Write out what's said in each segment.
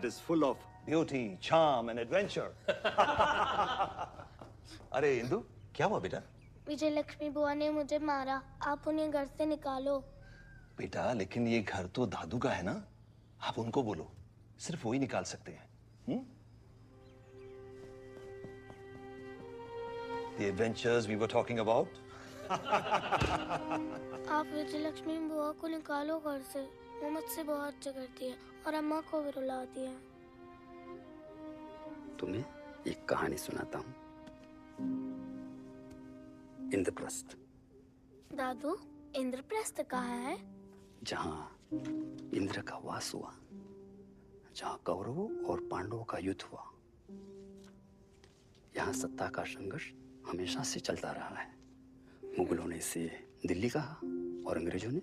It is full of beauty, charm and adventure. अरे इंदु, क्या हुआ बेटा? विजय लक्ष्मी बुआ ने मुझे मारा, आप उन्हें घर से निकालो। बेटा, लेकिन ये घर तो दादू का है ना? आप उनको बोलो, सिर्फ वो ही निकाल सकते हैं। The adventures we were talking about. आप विजय लक्ष्मी बुआ को निकालो घर से, वो मुझसे बहुत झगड़ती है और अम्मा को भी रुलाती है। तुम्हें एक कहानी सुनाता हूँ। इंद्रप्रस्थ। दादू, इंद्रप्रस्थ कहाँ है? जहाँ इंद्र का वास हुआ, जहाँ कौरवों और पांडवों का युद्ध हुआ। यहाँ सत्ता का संघर्ष हमेशा से चलता रहा है। मुगलों ने इसे दिल्ली कहा और अंग्रेजों ने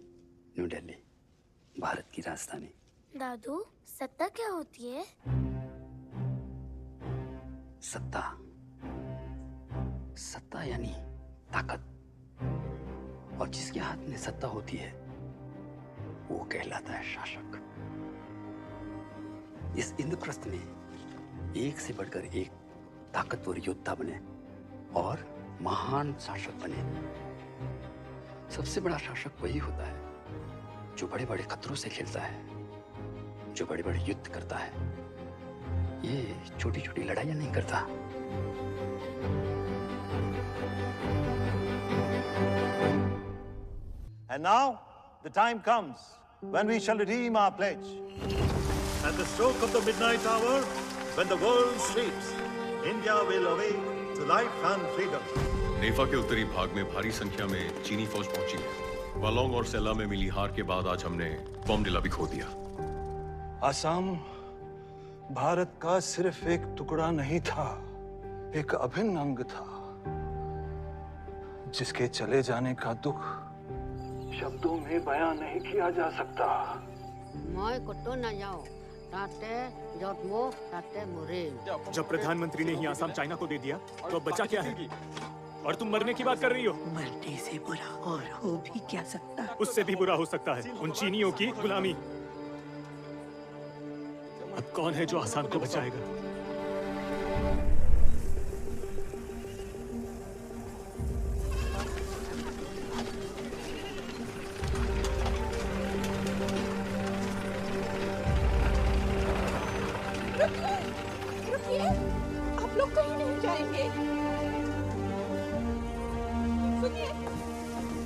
न्यू दिल्ली, भारत की राजधानी। दादू, सत्ता क्या होती है? सत्ता, सत्ता यानी ताकत, और जिसके हाथ में सत्ता होती है वो कहलाता है शासक। इस इंद्रप्रस्थ में एक से बढ़कर एक ताकतवर योद्धा बने और महान शासक बने। सबसे बड़ा शासक वही होता है जो बड़े बड़े खतरों से खेलता है, जो बड़े बड़े युद्ध करता है। ये छोटी छोटी लड़ाइयां नहीं करता। And now the time comes when we shall redeem our pledge. At the stroke of the midnight hour, when the world sleeps, India will awake to life and freedom. नेफा के उत्तरी भाग में भारी संख्या में चीनी फौज पहुंची है। वालोंग और सेला में मिली हार के बाद आज हमने बॉम्डिला भी खो दिया। असम भारत का सिर्फ एक टुकड़ा नहीं था, एक अभिन्न अंग था, जिसके चले जाने का दुख शब्दों में बयां नहीं किया जा सकता। मैं कुत्तो न जाओ, ताते जोतमो ताते मुरे। जब प्रधानमंत्री ने ही आसाम चाइना को दे दिया, तो बचा क्या है? और तुम मरने की बात कर रही हो? मरने से बुरा और हो भी क्या सकता? उससे भी बुरा हो सकता है उन चीनियों की गुलामी। अब कौन है जो आसाम को बचाएगा? रुकिए, आप लोग कहीं नहीं जाएंगे। सुनिए,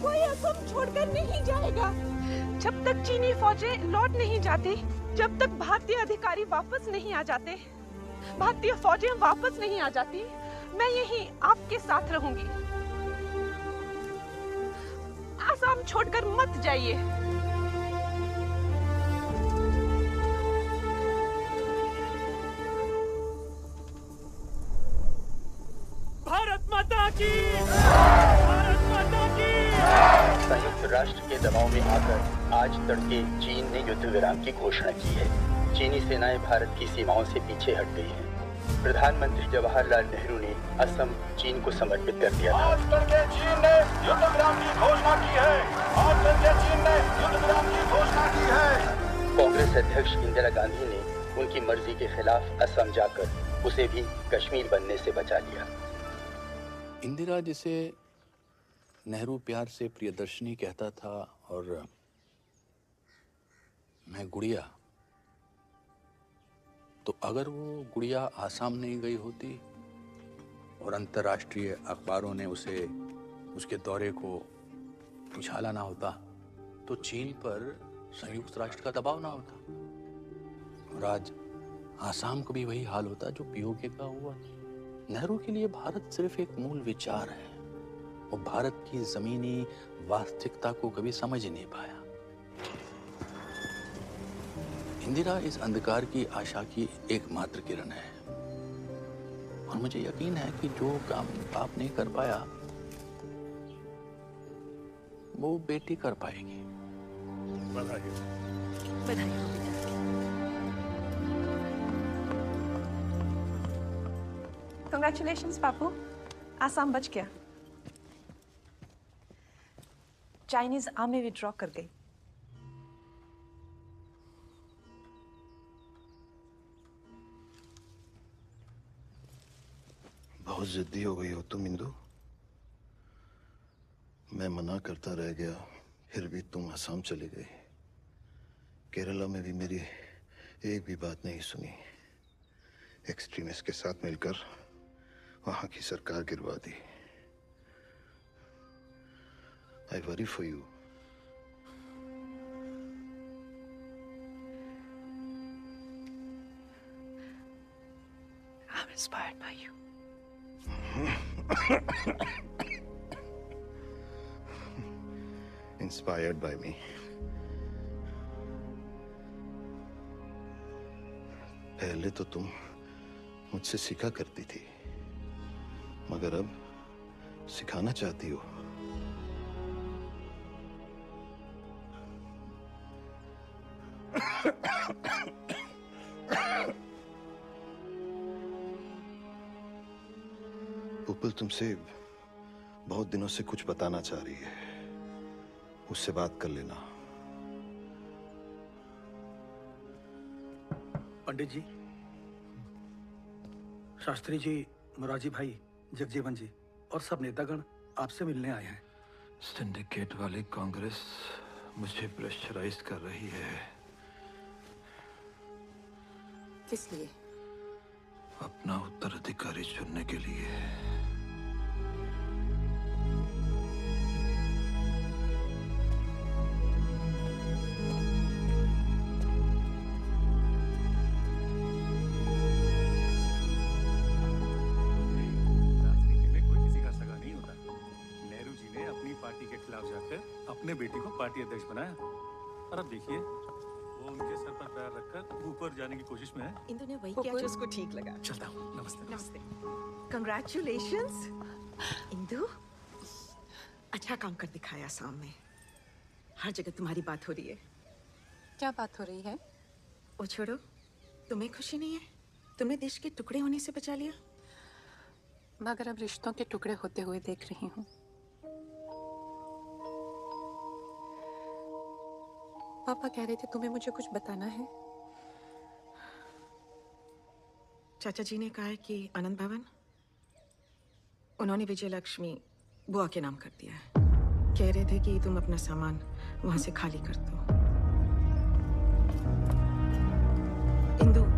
कोई असम छोड़कर नहीं जाएगा। जब तक चीनी फौजें लौट नहीं जाती, जब तक भारतीय अधिकारी वापस नहीं आ जाते, भारतीय फौजें वापस नहीं आ जाती, मैं यहीं आपके साथ रहूंगी। आसाम छोड़कर मत जाइए। भारत माता की! भारत माता की! संयुक्त राष्ट्र के दबाव में आकर आज तड़के चीन ने युद्ध विराम की घोषणा की है। चीनी सेनाएं भारत की सीमाओं से पीछे हट गई हैं। प्रधानमंत्री जवाहरलाल नेहरू ने असम चीन को समर्पित कर दिया था। आज तड़के चीन ने युद्ध विराम की घोषणा की है। आज तड़के चीन ने युद्ध विराम की घोषणा की है। कांग्रेस अध्यक्ष इंदिरा गांधी ने उनकी मर्जी के खिलाफ असम जाकर उसे भी कश्मीर बनने से बचा लिया। इंदिरा, जिसे नेहरू प्यार से प्रियदर्शनी कहता था, और मैं गुड़िया, तो अगर वो गुड़िया आसाम नहीं गई होती और अंतर्राष्ट्रीय अखबारों ने उसे उसके दौरे को उछाला ना होता, तो चीन पर संयुक्त राष्ट्र का दबाव ना होता, और आज आसाम को भी वही हाल होता जो पीओके का हुआ। नेहरू के लिए भारत सिर्फ एक मूल विचार है। वो भारत की जमीनी वास्तविकता को कभी समझ ही नहीं पाया। इंदिरा इस अंधकार की आशा की एकमात्र किरण है, और मुझे यकीन है कि जो काम बाप नहीं कर पाया वो बेटी कर पाएगी। बधाई हो। बधाई हो बेटा। Congratulations, पापू, आसाम बच गया। चाइनीज आर्मी विड्रॉ कर गई। बहुत जिद्दी हो गई हो तुम इंदु। मैं मना करता रह गया, फिर भी तुम असम चली गई। केरला में भी मेरी एक भी बात नहीं सुनी। एक्सट्रीमिस्ट के साथ मिलकर वहां की सरकार गिरवा दी। I worry for you. I'm inspired by you. Inspired by me. पहले तो तुम मुझसे सीखा करती थी, मगर अब सिखाना चाहती हो। पुपुल तुमसे बहुत दिनों से कुछ बताना चाह रही है, उससे बात कर लेना। पंडित जी, शास्त्री जी, मोरारजी भाई, जगजीवन जी और सब नेतागण आपसे मिलने आए हैं। सिंडिकेट वाली कांग्रेस मुझे प्रेशराइज कर रही है। किस लिए? अपना उत्तराधिकारी चुनने के लिए। अपने बेटी को पार्टी अध्यक्ष बनाया और अब देखिए वो उनके सर पर पैर रखकर ऊपर जाने की कोशिश में है। इंदु ने वही किया जो उसको ठीक लगा। चलता हूँ। नमस्ते। नमस्ते। कंग्रेचुलेशंस इंदु, अच्छा काम कर दिखाया असम में। हर जगह तुम्हारी बात हो रही है। क्या बात हो रही है? वो छोड़ो, तुम्हें खुशी नहीं है? तुमने देश के टुकड़े होने से बचा लिया। मगर अब रिश्तों के टुकड़े होते हुए देख रही हूँ। पापा कह रहे थे तुम्हें मुझे कुछ बताना है। चाचा जी ने कहा है कि आनंद भवन उन्होंने विजय लक्ष्मी बुआ के नाम कर दिया है। कह रहे थे कि तुम अपना सामान वहां से खाली कर दो। इंदु,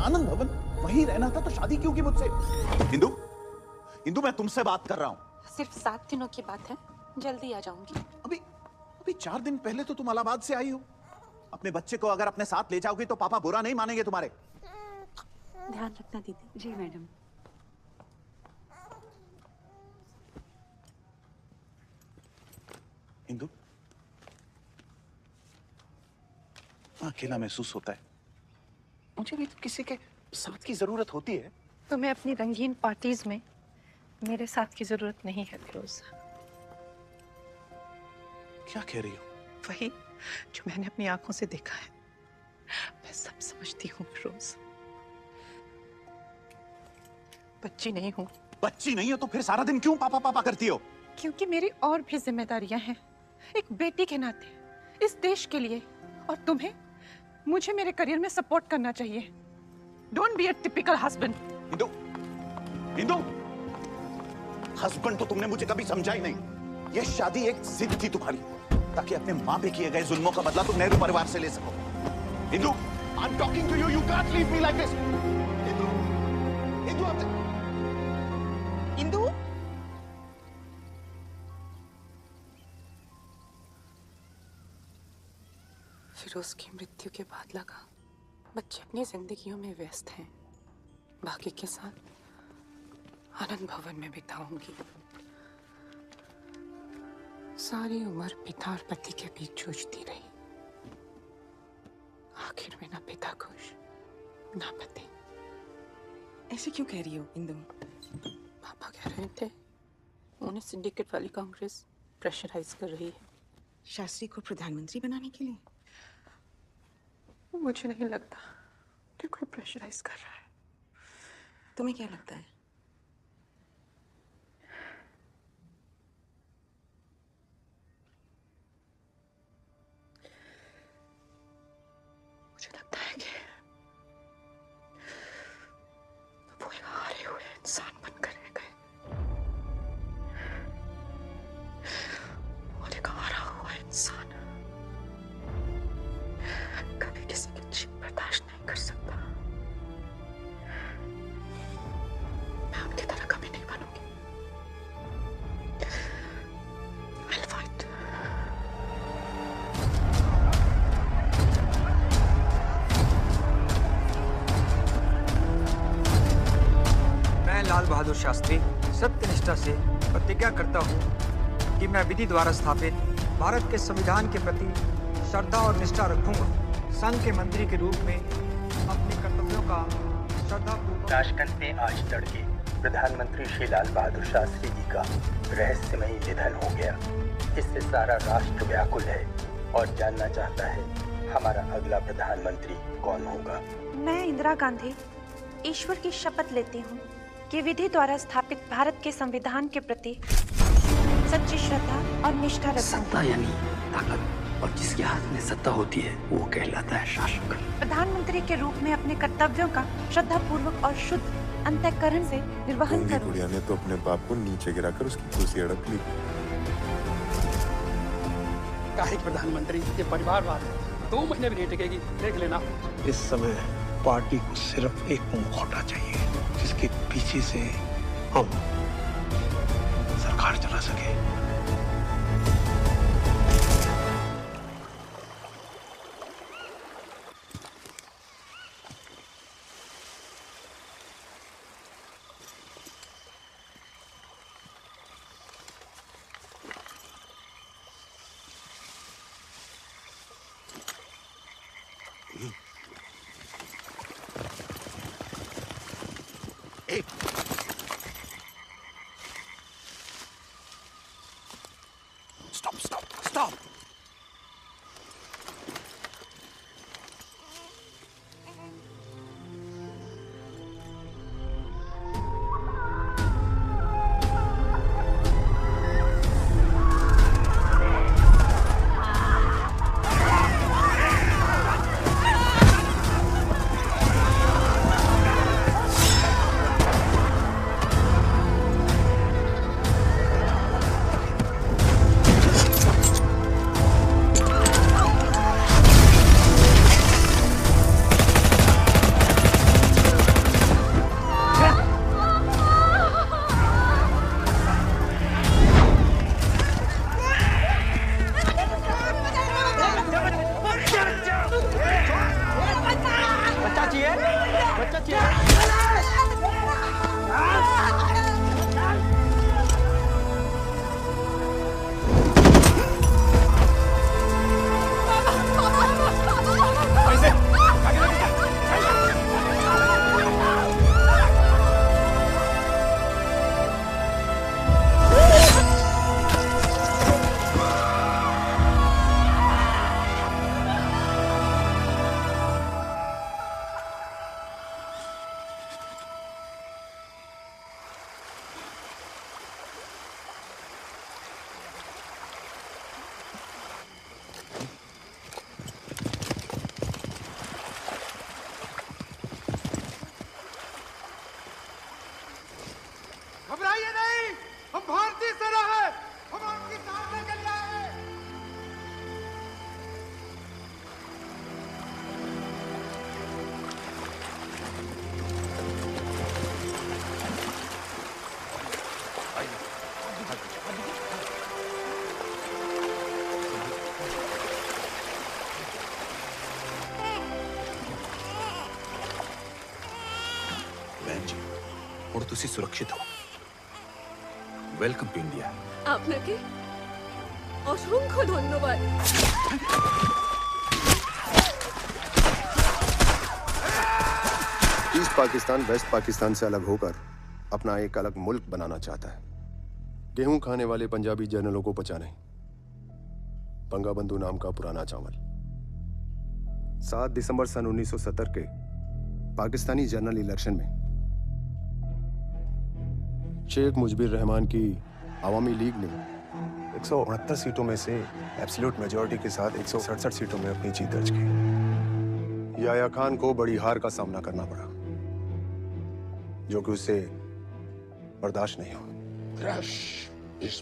आनंद भवन वहीं रहना था तो शादी क्यों की मुझसे? इंदु, इंदु मैं तुमसे बात कर रहा हूँ। सिर्फ 7 दिनों की बात है, जल्दी आ जाऊंगी। अभी 4 दिन पहले तो तुम इलाहाबाद से आई हो। अपने बच्चे को अगर अपने साथ ले जाओगी तो पापा बुरा नहीं मानेंगे तुम्हारे। ध्यान रखना दीदी। जी मैडम। इंदु, अकेला महसूस होता है। मुझे भी तो किसी के साथ की जरूरत होती है। तुम्हें अपनी रंगीन पार्टीज में मेरे साथ की जरूरत नहीं है फिरोज। क्या कह रही हो? वही जो मैंने अपनी आंखों से देखा है। मैं सब समझती हूँ फिरोज। बच्ची नहीं हूँ। बच्ची नहीं हो तो फिर सारा दिन क्यों पापा पापा करती हो? क्योंकि मेरी और भी जिम्मेदारियां हैं, एक बेटी के नाते, इस देश के लिए। और तुम्हें मुझे मेरे करियर में सपोर्ट करना चाहिए। Don't be a typical husband. Indu, Indu, husband तो तुमने मुझे कभी समझा ही नहीं। ये शादी एक जिद थी तुम्हारी, ताकि अपने माँ पे किए गए जुल्मों का बदला तुम नेहरू परिवार से ले सको। Indu, I am talking to you, you can't leave me like this. Indu, Indu, Indu, Feroze की मृत्यु के बाद लगा बच्चे अपनी जिंदगियों में व्यस्त हैं। बाकी के साथ आनंद भवन में बिताऊंगी। सारी उम्र पिता और पति के बीच जूझती रही। आखिर में ना पिता खुश ना पति। ऐसे क्यों कह रही हो इंदु? पापा कह रहे थे उन्हें सिंडिकेट वाली कांग्रेस प्रेशराइज कर रही है। शास्त्री को प्रधानमंत्री बनाने के लिए? मुझे नहीं लगता कि कोई प्रेशराइज कर रहा है। तुम्हें क्या लगता है? मुझे लगता है कि वो एक हारे हुए इंसान बनकर रह गए और एक हारा हुआ इंसान कभी किसी की जीत बर्दाश्त नहीं कर सकता। मैं उनकी तरह कभी नहीं बनूंगी। I'll fight. मैं लाल बहादुर शास्त्री सत्यनिष्ठा से प्रतिज्ञा करता हूँ कि मैं विधि द्वारा स्थापित भारत के संविधान के प्रति श्रद्धा और निष्ठा रखूंगा। संघ के मंत्री के रूप में अपने कर्तव्यों का श्रद्धापूर्वक। ताशकंद में आज तड़के प्रधानमंत्री श्री लाल बहादुर शास्त्री जी का रहस्यमयी निधन हो गया। इससे सारा राष्ट्र व्याकुल है और जानना चाहता है हमारा अगला प्रधानमंत्री कौन होगा। मैं इंदिरा गांधी ईश्वर की शपथ लेती हूँ कि विधि द्वारा स्थापित भारत के संविधान के प्रति सच्ची श्रद्धा और निष्ठा रखूंगी। सत्ता यानी ताकत, और जिसके हाथ में सत्ता होती है वो कहलाता है शासक। प्रधानमंत्री के रूप में अपने कर्तव्यों का श्रद्धा पूर्वक और शुद्ध अंतःकरण से निर्वहन करूंगी। गुड़िया ने तो अपने बाप को नीचे गिराकर उसकी कुर्सी अड़क ली। काहे प्रधानमंत्री ये परिवारवाद है, 2 महीने भी नहीं टिकेगी, देख लेना। इस समय पार्टी को सिर्फ एक मुखौटा चाहिए जिसके पीछे से हम सरकार चला सके। Stop! घबराइए नहीं, हम भारतीय सेना है, हम आपकी सहायता के लिए आए हैं। बहन जी, और तुसी सुरक्षित हो। Welcome to India. আপনাকে অসংখ্য ধন্যবাদ। ईस्ट पाकिस्तान वेस्ट पाकिस्तान से अलग होकर अपना एक अलग मुल्क बनाना चाहता है। गेहूं खाने वाले पंजाबी जर्नलों को पचा नहीं, बंगा बंधु नाम का पुराना चावल। 7 दिसंबर सन 1970 के पाकिस्तानी जनरल इलेक्शन में शेख मुजबिर रहमान की आवामी लीग ने 169 सीटों में से एब्सोल्यूट मेजॉरिटी के साथ 167 सीटों में अपनी जीत दर्ज की। याया खान को बड़ी हार का सामना करना पड़ा, जो कि उससे बर्दाश्त नहीं हुआ।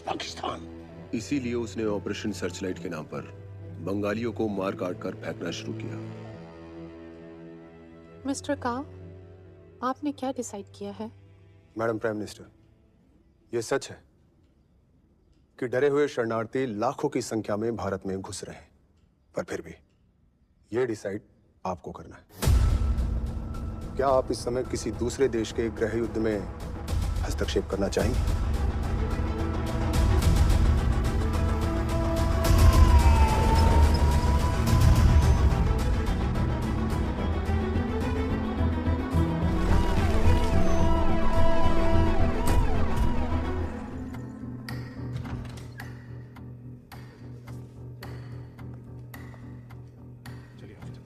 पाकिस्तान। इसीलिए उसने ऑपरेशन सर्चलाइट के नाम पर बंगालियों को मार काट कर फेंकना शुरू किया। मिस्टर का, आपने क्या डिसाइड किया है? मैडम प्राइम मिनिस्टर, यह सच है कि डरे हुए शरणार्थी लाखों की संख्या में भारत में घुस रहे हैं, पर फिर भी यह डिसाइड आपको करना है। क्या आप इस समय किसी दूसरे देश के गृह युद्ध में हस्तक्षेप करना चाहेंगे?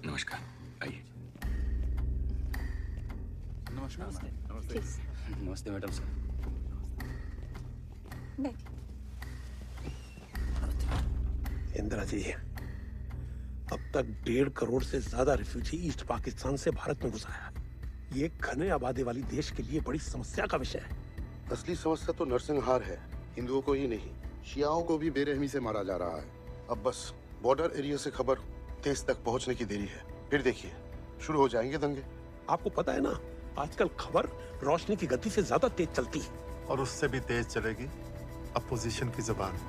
नमस्कार, आइए। नमस्ते मैडम सर। इंदिरा जी, अब तक 1.5 करोड़ से ज्यादा रिफ्यूजी ईस्ट पाकिस्तान से भारत में घुसा है। ये घने आबादी वाली देश के लिए बड़ी समस्या का विषय है। असली समस्या तो नरसंहार है, हिंदुओं को ही नहीं, शियाओं को भी बेरहमी से मारा जा रहा है। अब बस बॉर्डर एरिया से खबर देश तक पहुंचने की देरी है, फिर देखिए शुरू हो जाएंगे दंगे। आपको पता है ना, आजकल खबर रोशनी की गति से ज्यादा तेज चलती है, और उससे भी तेज चलेगी अपोजिशन की जुबान।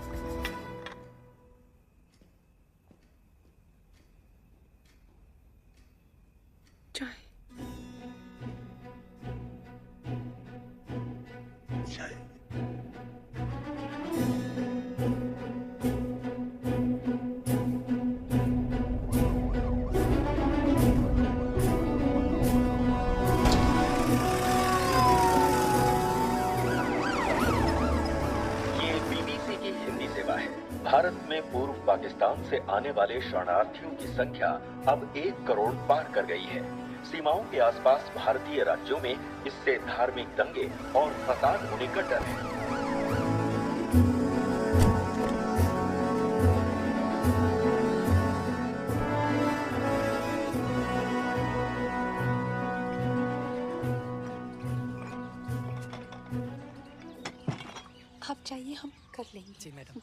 भारत में पूर्व पाकिस्तान से आने वाले शरणार्थियों की संख्या अब 1 करोड़ पार कर गई है। सीमाओं के आसपास भारतीय राज्यों में इससे धार्मिक दंगे और फसाद होने का डर है। आप चाहिए, हम कर लेंगे। जी मैडम।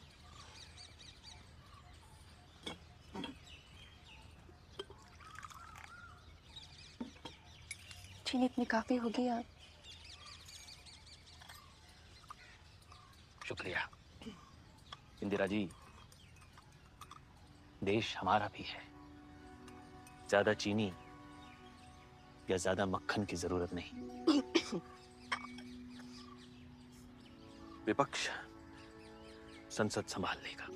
चीनी इतनी काफी होगी आप। शुक्रिया। इंदिरा जी, देश हमारा भी है। ज्यादा चीनी या ज्यादा मक्खन की जरूरत नहीं। विपक्ष संसद संभाल लेगा।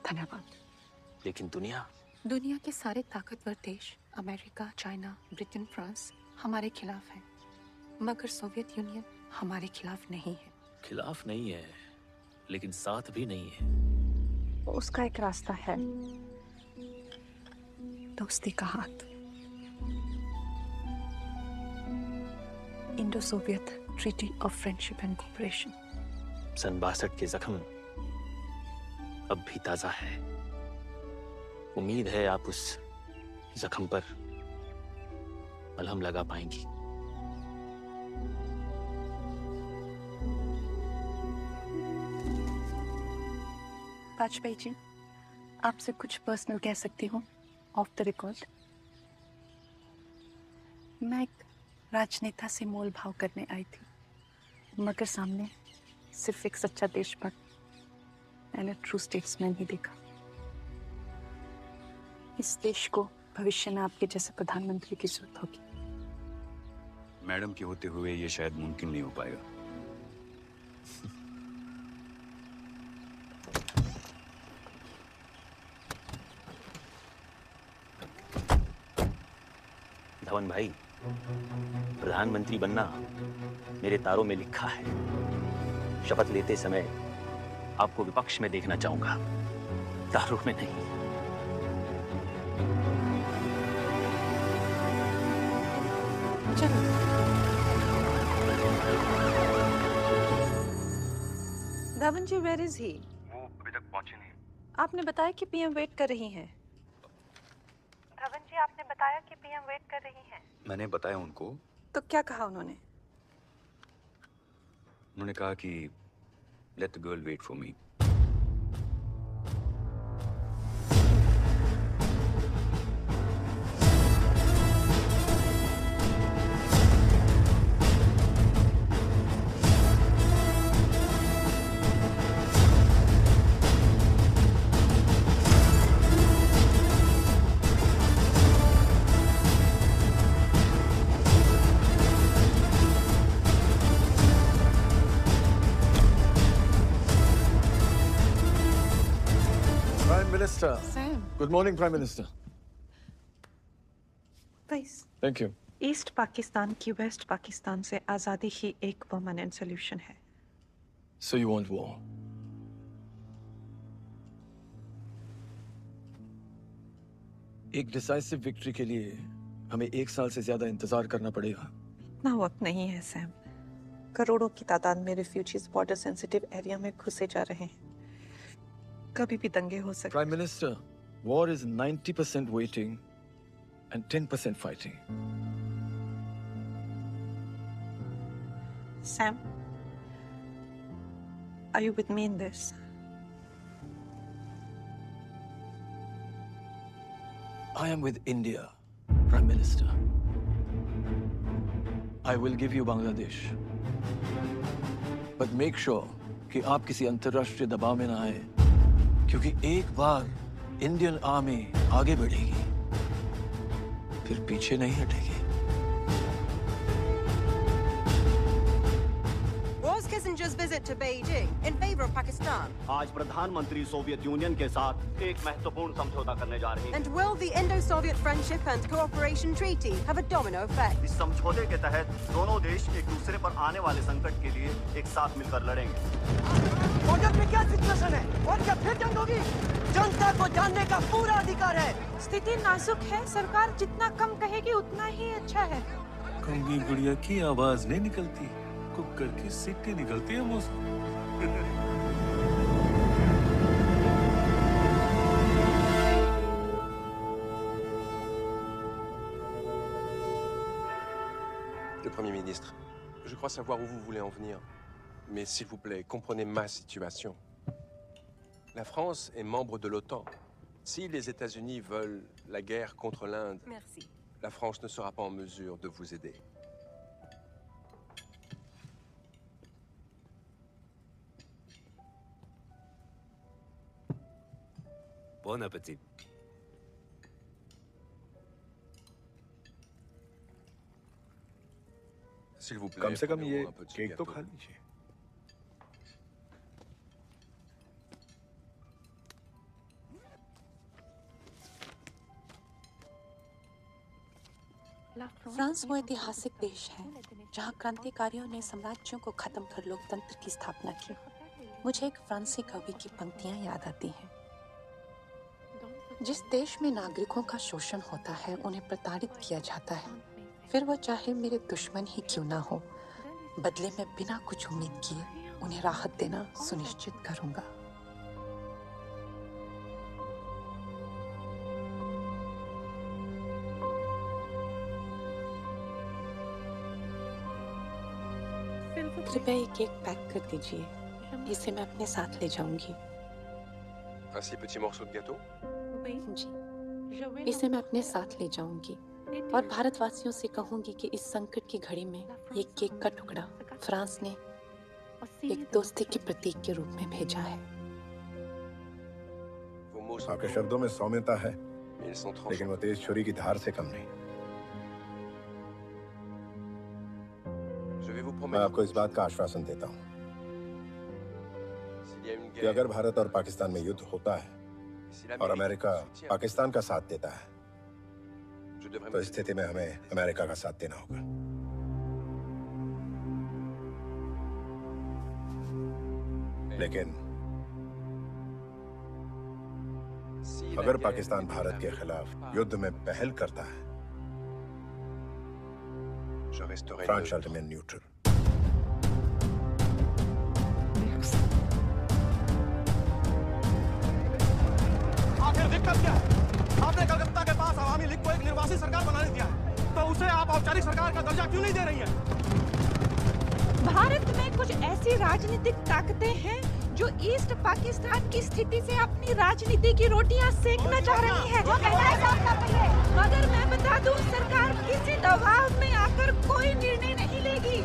धन्यवाद। लेकिन दुनिया के सारे ताकतवर देश, अमेरिका, चाइना, ब्रिटेन, फ्रांस हमारे खिलाफ है, मगर सोवियत यूनियन हमारे खिलाफ नहीं है। खिलाफ नहीं है, लेकिन साथ भी नहीं है। उसका एक रास्ता है, दोस्ती का हाथ। Indo Soviet treaty of friendship and cooperation. सन 62 के जख्म अब भी ताजा है। उम्मीद है आप उस जख्म पर मलहम लगा पाएंगी। वाजपेयी जी, आपसे कुछ पर्सनल कह सकती हूँ ऑफ द रिकॉर्ड? मैं एक राजनेता से मोल भाव करने आई थी, मगर सामने सिर्फ एक सच्चा देशभक्त एंड ट्रू स्टेट्समैन ही देखा। इस देश को भविष्य में आपके जैसे प्रधानमंत्री की जरूरत होगी। मैडम के होते हुए ये शायद मुमकिन नहीं हो पाएगा। धवन भाई, प्रधानमंत्री बनना मेरे तारों में लिखा है। शपथ लेते समय आपको विपक्ष में देखना चाहूंगा, दारू में नहीं। धवन जी, वेयर इज ही? वो अभी तक पहुंचे नहीं। आपने बताया कि पीएम वेट कर रही हैं। धवन जी, आपने बताया कि पीएम वेट कर रही हैं। मैंने बताया उनको। तो क्या कहा उन्होंने? उन्होंने कहा कि let the girl wait for me. Sam. Good morning, Prime Minister. Please. Thank you. East Pakistan की वेस्ट पाकिस्तान से आजादी ही एक परमानेंट सॉल्यूशन है। So you want war? एक डिसाइसिव विक्ट्री के लिए हमें 1 साल से ज्यादा इंतजार करना पड़ेगा। इतना वक्त नहीं है सैम। करोड़ों की तादाद में रिफ्यूजीज बॉर्डर सेंसिटिव एरिया में घुसे जा रहे हैं। कभी भी दंगे हो सकते। Prime Minister, war is 90% waiting and 10% fighting. Sam, are you with me in this? I am with India, Prime Minister. I will give you Bangladesh. But make sure कि आप किसी अंतर्राष्ट्रीय दबाव में ना आए, क्योंकि एक बार इंडियन आर्मी आगे बढ़ेगी, फिर पीछे नहीं हटेगी। Was Kissinger's visit to Beijing in favor of Pakistan? आज प्रधानमंत्री सोवियत यूनियन के साथ एक महत्वपूर्ण समझौता करने जा रही हैं। And will the Indo-Soviet Friendship and Cooperation Treaty have a domino effect? इस समझौते के तहत दोनों देश एक दूसरे पर आने वाले संकट के लिए एक साथ मिलकर लड़ेंगे। बॉर्डर पे क्या सिचुएशन है और क्या फिर जंग होगी? जनता को जानने का पूरा अधिकार है। स्थिति नाजुक है, सरकार जितना कम कहेगी उतना ही अच्छा है। कंगी गुड़िया की आवाज नहीं निकलती, कुकर की सीटी निकलती है मुझसे। Le Premier ministre, je crois savoir où vous voulez en venir. Mais s'il vous plaît, comprenez ma situation. La France est membre de l'OTAN. Si les États-Unis veulent la guerre contre l'Inde, Merci. la France ne sera pas en mesure de vous aider. Bon appétit. S'il vous plaît, कम से कम prenez-moi ये un petit cake तो gâteau. खा लीजिए। France वो ऐतिहासिक देश है जहाँ क्रांतिकारियों ने साम्राज्यों को खत्म कर लोकतंत्र की स्थापना की। मुझे एक फ्रांसीसी कवि की पंक्तियां याद आती हैं। जिस देश में नागरिकों का शोषण होता है, उन्हें प्रताड़ित किया जाता है, फिर वो चाहे मेरे दुश्मन ही क्यों ना हो, बदले में बिना कुछ उम्मीद किए उन्हें राहत देना सुनिश्चित करूंगा। कृपया ये केक पैक कर दीजिए, इसे मैं अपने साथ ले जाऊंगी। Un si petit morceau de gâteau? जी, इसे मैं अपने साथ ले जाऊंगी और भारतवासियों से कहूंगी कि इस संकट की घड़ी में ये केक का टुकड़ा फ्रांस ने एक दोस्ती के प्रतीक के रूप में भेजा है। आपके शब्दों में सौम्यता है, लेकिन वो तेज छुरी की धार से कम नहीं। मैं आपको इस बात का आश्वासन देता हूँ कि अगर भारत और पाकिस्तान में युद्ध होता है और अमेरिका पाकिस्तान का साथ देता है, तो इस स्थिति में हमें अमेरिका का साथ देना होगा। लेकिन अगर पाकिस्तान भारत के खिलाफ युद्ध में पहल करता है, फ्रांस shall remain neutral. आखिर दिक्कत क्या है? आपने कलकत्ता के पास अवामी लीग को एक निर्वासित सरकार बनाने दिया है, तो उसे आप औपचारिक सरकार का दर्जा क्यों नहीं दे रही हैं? भारत में कुछ ऐसी राजनीतिक ताकतें हैं जो ईस्ट पाकिस्तान की स्थिति से अपनी राजनीति की रोटियां सेकना चाह रही है। मगर मैं बता दूं, सरकार किसी दबाव में आकर कोई निर्णय नहीं लेगी।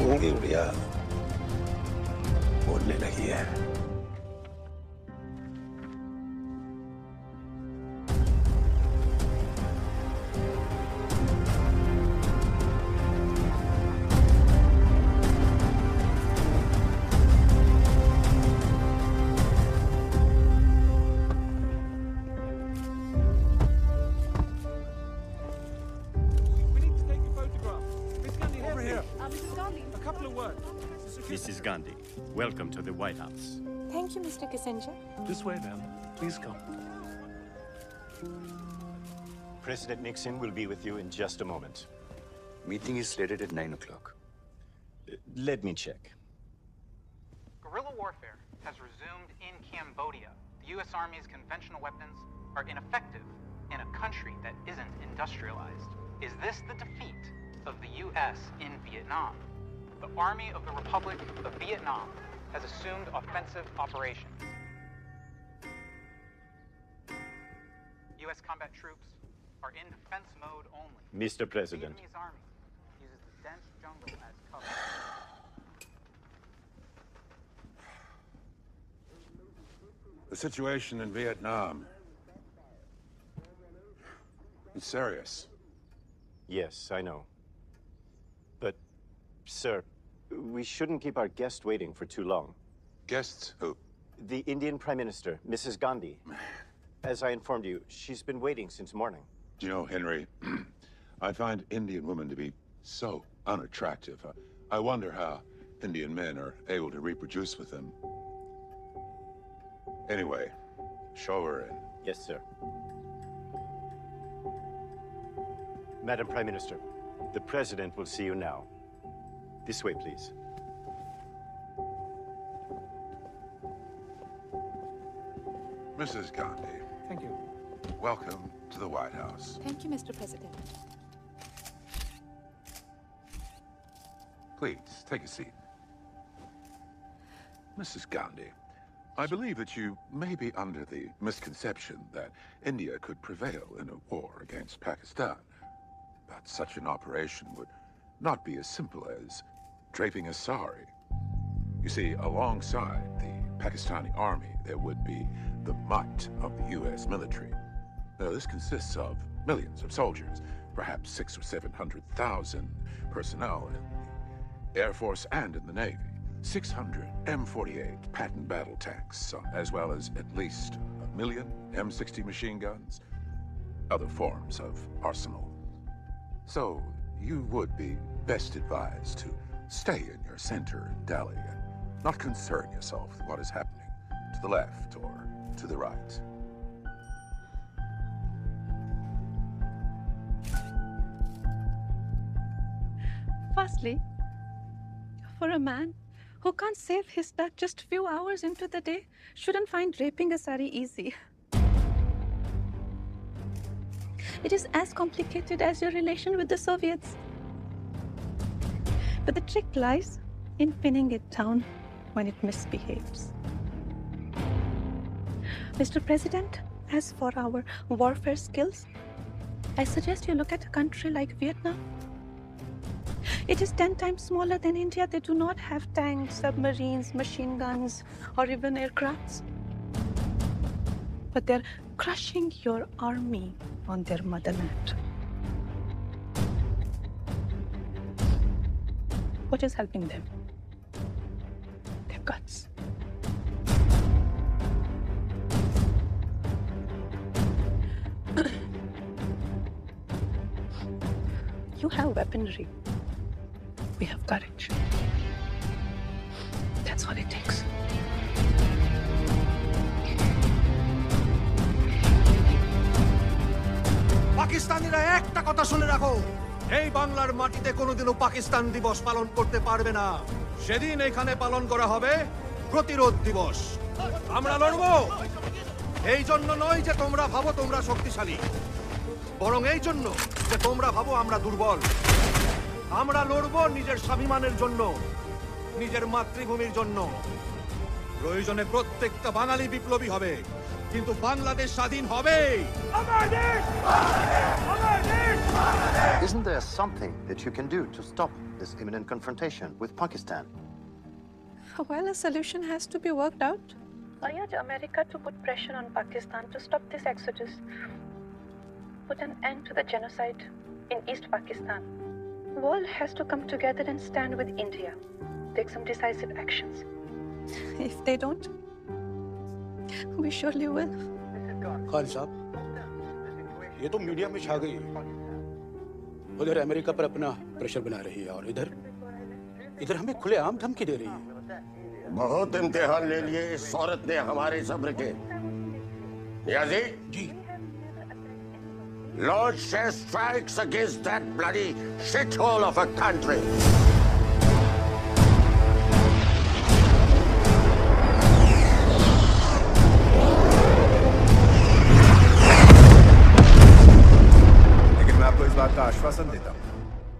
होंगी गुड़िया बोलने लगी है। Mrs. Gandhi, welcome to the White House. Thank you, Mr. Kissinger. This way, ma'am. Please come. President Nixon will be with you in just a moment. Meeting is slated at 9 o'clock. Let me check. Guerrilla warfare has resumed in Cambodia. The U.S. Army's conventional weapons are ineffective in a country that isn't industrialized. Is this the defeat of the U.S. in Vietnam? The Army of the Republic of Vietnam has assumed offensive operations. U.S. combat troops are in defense mode only. Mr. President. The Vietnamese army uses the dense jungle as cover. The situation in Vietnam is serious. Yes, I know. But, sir, we shouldn't keep our guest waiting for too long. Guests who? The Indian Prime Minister, Mrs. Gandhi. As I informed you, she's been waiting since morning. You know, Henry, I find Indian women to be so unattractive. I wonder how Indian men are able to reproduce with them. Anyway, show her in. Yes, sir. Madam Prime Minister, the President will see you now. This way, please. Mrs. Gandhi. Thank you. Welcome to the White House. Thank you, Mr. President. Please, take a seat. Mrs. Gandhi, I believe that you may be under the misconception that India could prevail in a war against Pakistan. But such an operation would not be as simple as draping a sari. You see, alongside the Pakistani army, there would be the might of the U.S. military. Now, this consists of millions of soldiers, perhaps 600,000 or 700,000 personnel in the Air Force and in the Navy, 600 M48 Patton battle tanks, as well as at least 1 million M60 machine guns, other forms of arsenal. So, you would be best advised to stay in your center in Delhi and not concern yourself with what is happening to the left or to the right. Firstly, for a man who can't save his duck just a few hours into the day, shouldn't find draping a sari easy. It is as complicated as your relation with the Soviets. But the trick lies in pinning it down when it misbehaves. Mr. President, as for our warfare skills, I suggest you look at a country like Vietnam. It is 10 times smaller than India. They do not have tanks, submarines, machine guns, or even aircrafts. But they're crushing your army on their motherland. What is helping them? Their guts. You have weaponry. We have courage. Tell That's all it takes. পাকিস্তানিরা একটা কথা শুনে রাখো, এই বাংলার মাটিতে কোনোদিনও পাকিস্তান দিবস পালন করতে পারবে না। সেদিন এখানে পালন করা হবে প্রতিরোধ দিবস। আমরা লড়বো এই জন্য নয় যে তোমরা ভাবো তোমরা শক্তিশালী, বরং এই জন্য যে তোমরা ভাবো আমরা দুর্বল। আমরা লড়বো নিজের স্বাভিমানের জন্য, নিজের মাতৃভূমির জন্য। প্রয়োজনে প্রত্যেকটা বাঙালি বিপ্লবী হবে, কিন্তু বাংলাদেশ স্বাধীন হবে। Isn't there something that you can do to stop this imminent confrontation with Pakistan? Well, a solution has to be worked out. I urge America to put pressure on Pakistan to stop this exodus, put an end to the genocide in East Pakistan. The world has to come together and stand with India, take some decisive actions. If they don't, we surely will. Khan साहब, ये तो media में छा गई। उधर America पर अपना pressure बना रही है और इधर हमें खुलेआम धमकी दे रही है। बहुत इम्तिहान ले लिए इस औरत ने हमारे सब्र के। नियाजी जी, Lord Shah strikes against that bloody shithole of a country. लेकिन मैं आपको इस बात का आश्वासन देता हूं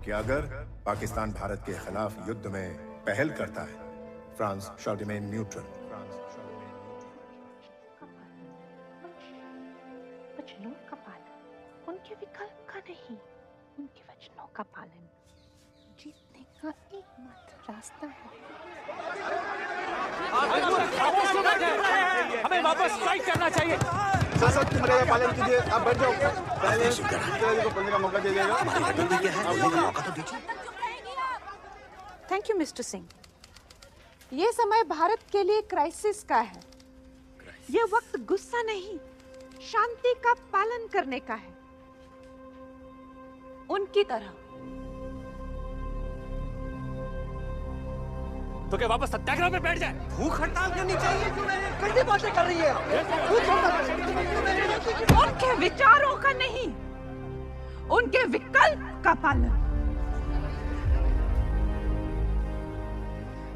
कि अगर पाकिस्तान भारत के खिलाफ युद्ध में पहल करता है, फ्रांस shall remain neutral. वचनों का पालन, उनके विकल्प का नहीं, उनके वचनों का पालन जीतने का एकमात्र रास्ता है। हमें वापस फाइट करना चाहिए। संसद की मर्यादा पालन कीजिए। आप बैठ जाओ, पहले को बोलने का मौका दीजिएगा। Thank you mister Singh. ये समय भारत के लिए क्राइसिस का है। ये वक्त गुस्सा नहीं, शांति का पालन करने का है, उनकी तरह। तो क्या वापस सत्याग्रह में बैठ जाए? भूख हड़ताल करनी चाहिए। कैसी बातें कर रही है? उनके विचारों का नहीं, उनके विकल्प का पालन।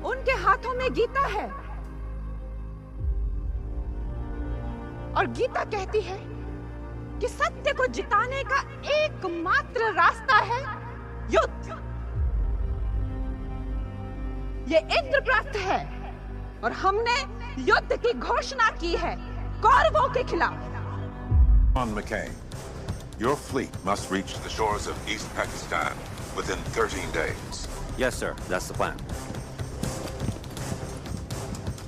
उनके हाथों में गीता है और गीता कहती है कि सत्य को जिताने का एकमात्र रास्ता है युद्ध। ये इंद्रप्रस्थ है और हमने युद्ध की घोषणा की है कौरवों के खिलाफ। John McCain, your fleet must reach the shores of East Pakistan within 13 days. Yes, sir. That's the plan.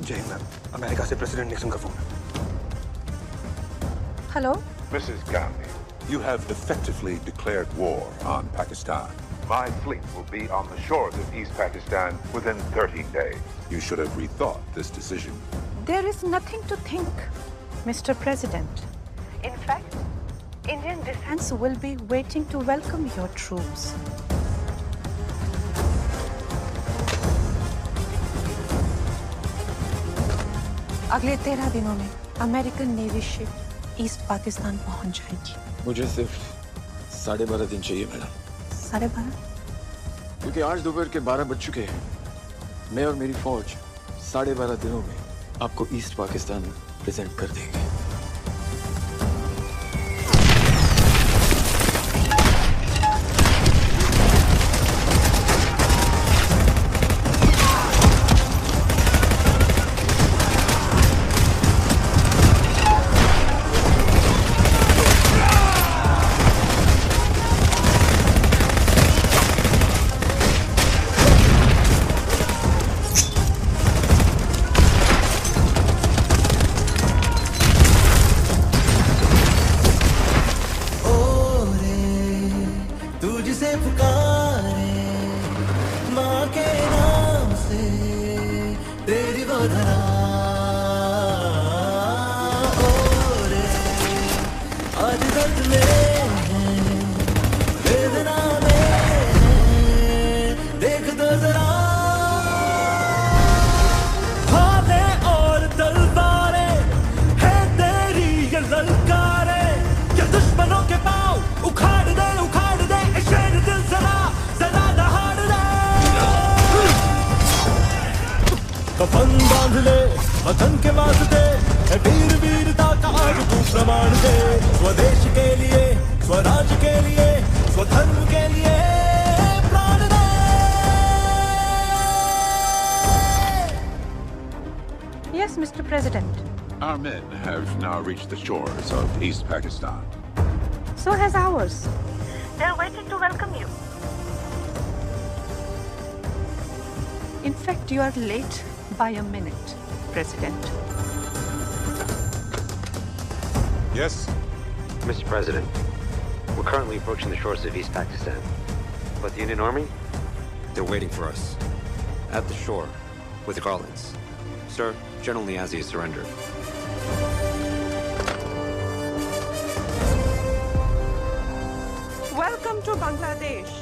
जय मैम, अमेरिका से प्रेसिडेंट निक्सन का phone. Hello Mrs. Gandhi, you have effectively declared war on Pakistan. My fleet will be on the shores of East Pakistan within 13 days. You should have rethought this decision. There is nothing to think, Mr. President. In fact, Indian defense will be waiting to welcome your troops. अगले 13 दिनों में American navy ship east Pakistan पहुंच जाएगी। मुझे सिर्फ 12.5 दिन चाहिए madam. 12.5? क्योंकि आज दोपहर के 12 बज चुके हैं। मैं और मेरी फौज 12.5 दिनों में आपको ईस्ट पाकिस्तान प्रेजेंट कर देंगे। सांस दे, वीर वीरता का आज तू प्रमाण दे। स्वदेश के लिए, स्वराज के लिए, स्वधर्म के लिए प्राण दे। Yes, Mr. President. Our men have now reached the shores of East Pakistan. So has ours. They're waiting to welcome you. In fact, you are late by a minute, President. Yes? Mr. President, we're currently approaching the shores of East Pakistan. But the Indian Army? They're waiting for us. At the shore, with the Garlands. Sir, General Niazi has surrendered. Welcome to Bangladesh,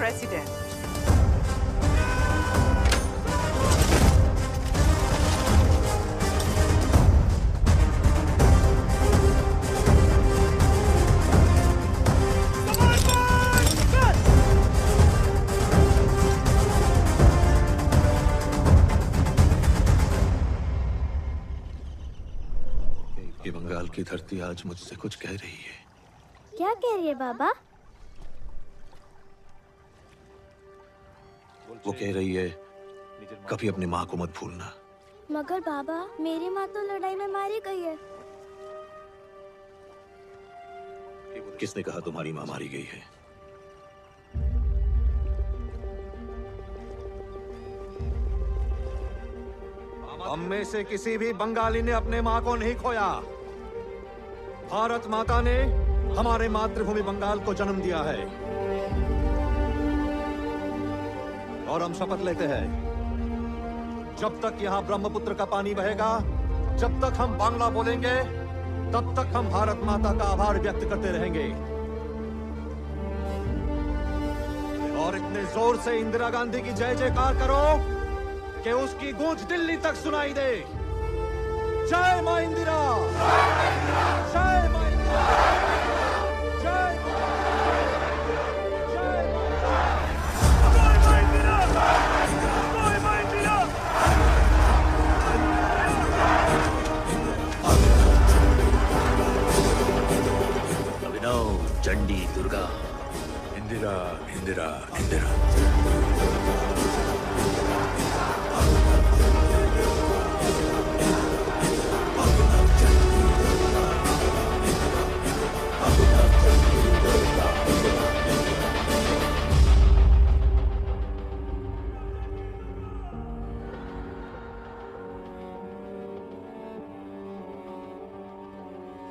President. ये बंगाल की धरती आज मुझसे कुछ कह रही है। क्या कह रही है बाबा? वो कह रही है कभी अपनी माँ को मत भूलना। मगर बाबा, मेरी माँ तो लड़ाई में मारी गई है। किसने कहा तुम्हारी माँ मारी गई है? हम में से किसी भी बंगाली ने अपने माँ को नहीं खोया। भारत माता ने हमारे मातृभूमि बंगाल को जन्म दिया है और हम शपथ लेते हैं, जब तक यहाँ ब्रह्मपुत्र का पानी बहेगा, जब तक हम बांग्ला बोलेंगे, तब तक हम भारत माता का आभार व्यक्त करते रहेंगे। और इतने जोर से इंदिरा गांधी की जय जयकार करो कि उसकी गूंज दिल्ली तक सुनाई दे। जय मां इंदिरा, जय मां इंदिरा, जय अभिनव, Chandi, Durga, Indira, Indira, Indira.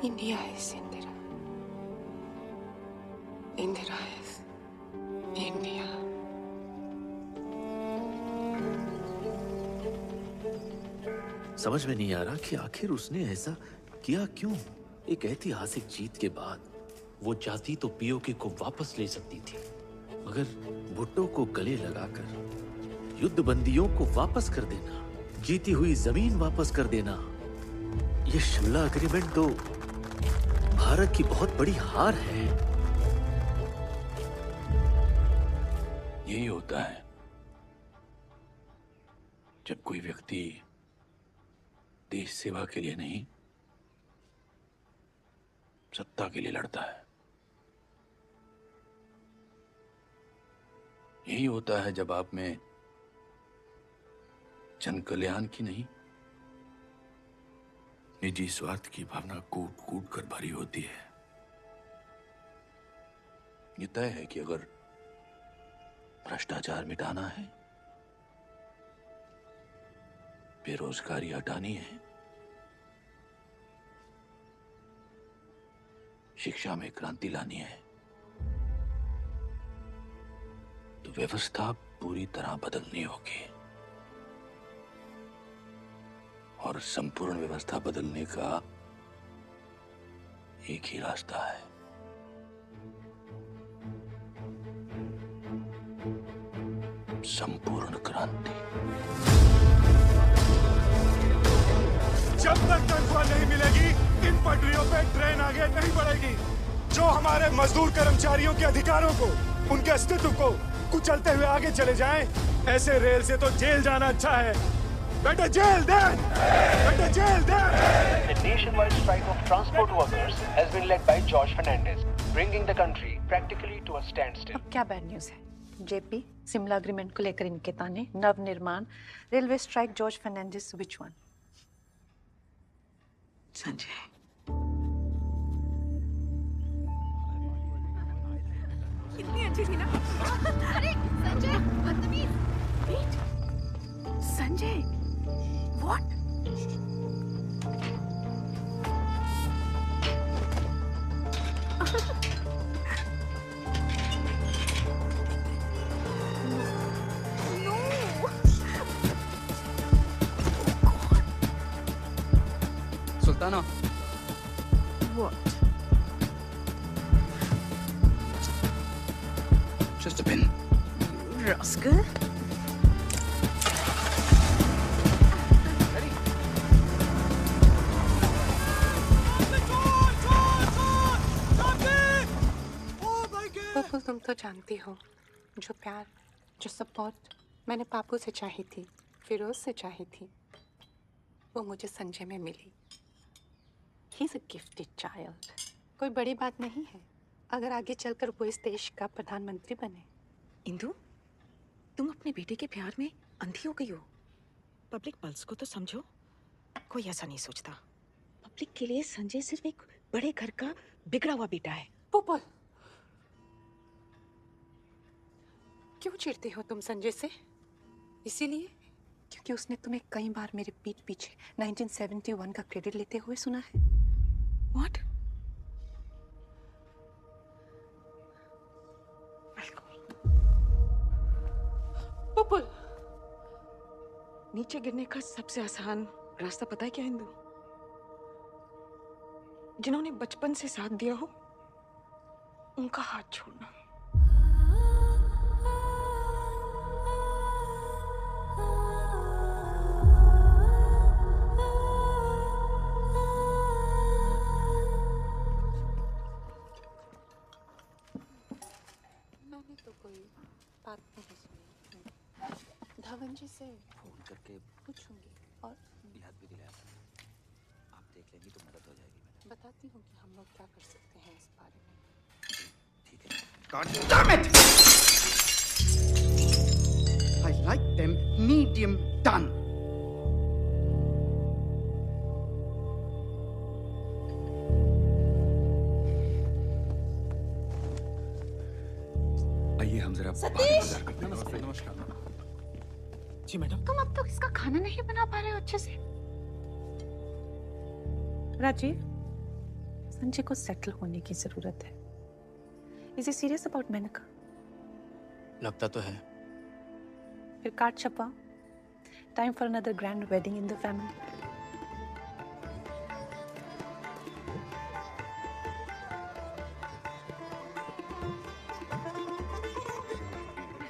India is Indira. Indira is India. समझ में नहीं आ रहा कि आखिर उसने ऐसा किया क्यों। एक ऐतिहासिक जीत के बाद वो चाहती तो पीओके को वापस ले सकती थी, मगर भुट्टो को गले लगाकर युद्ध बंदियों को वापस कर देना, जीती हुई जमीन वापस कर देना, ये शिमला एग्रीमेंट तो भारत की बहुत बड़ी हार है। यही होता है जब कोई व्यक्ति देश सेवा के लिए नहीं, सत्ता के लिए लड़ता है। यही होता है जब आप में जन कल्याण की नहीं, निजी स्वार्थ की भावना कूट कूट कर भरी होती है। ये तय है कि अगर भ्रष्टाचार मिटाना है, बेरोजगारी हटानी है, शिक्षा में क्रांति लानी है, तो व्यवस्था पूरी तरह बदलनी होगी। और संपूर्ण व्यवस्था बदलने का एक ही रास्ता है, संपूर्ण क्रांति। जब तक तनख्वाह नहीं मिलेगी, इन पटरियों पे ट्रेन आगे नहीं बढ़ेगी। जो हमारे मजदूर कर्मचारियों के अधिकारों को, उनके अस्तित्व को कुचलते हुए आगे चले जाएं, ऐसे रेल से तो जेल जाना अच्छा है। Better jail them! Better jail them! The nationwide strike of transport workers has been led by George Fernandez, bringing the country practically to a standstill. अब क्या बैड न्यूज़ है? जेपी, शिमला एग्रीमेंट को लेकर इनके ताने, Navnirman, railway strike, George Fernandes, which one? Sanjay, कितनी अच्छी थी ना? अरे संजय, बदतमीज! Wait, Sanjay, what? Sultana. What? Just a pin. Rascal? Bakul, तुम तो जानती हो, जो प्यार, जो सपोर्ट मैंने पापू से चाही थी, फिरोज से चाही थी, वो मुझे संजय में मिली। He is a gifted child. कोई बड़ी बात नहीं है अगर आगे चलकर वो इस देश का प्रधानमंत्री बने। इंदु, तुम अपने बेटे के प्यार में अंधी हो गई हो। पब्लिक पल्स को तो समझो। कोई ऐसा नहीं सोचता। पब्लिक के लिए संजय सिर्फ एक बड़े घर का बिगड़ा हुआ बेटा है। पुपल, क्यों चिढ़ती हो तुम संजय से? इसीलिए क्योंकि उसने तुम्हें कई बार मेरे पीठ पीछे 1971 का क्रेडिट लेते हुए सुना है। What? पुपल, नीचे गिरने का सबसे आसान रास्ता पता है क्या इंदु? जिन्होंने बचपन से साथ दिया हो, उनका हाथ छोड़ना। मैंने तो कोई बात नहीं सुनी। धवन जी से फोन करके पूछूंगी और याद भी दिलाया। आप देख लेंगी तो मदद हो जाएगी। बताती हूँ कि हम लोग क्या कर सकते हैं इस बारे में। ठीक है। God damn it! I like them medium done. आइए हम जरा सतीश! नमस्कार। जी मैडम। तुम अब तक इसका खाना नहीं बना पा रहे हो अच्छे से। राजीव, संजय को सेटल होने की जरूरत है। Is he serious about Maneka? लगता तो है। फिर कार्ड छपा। Time for another grand wedding in the family.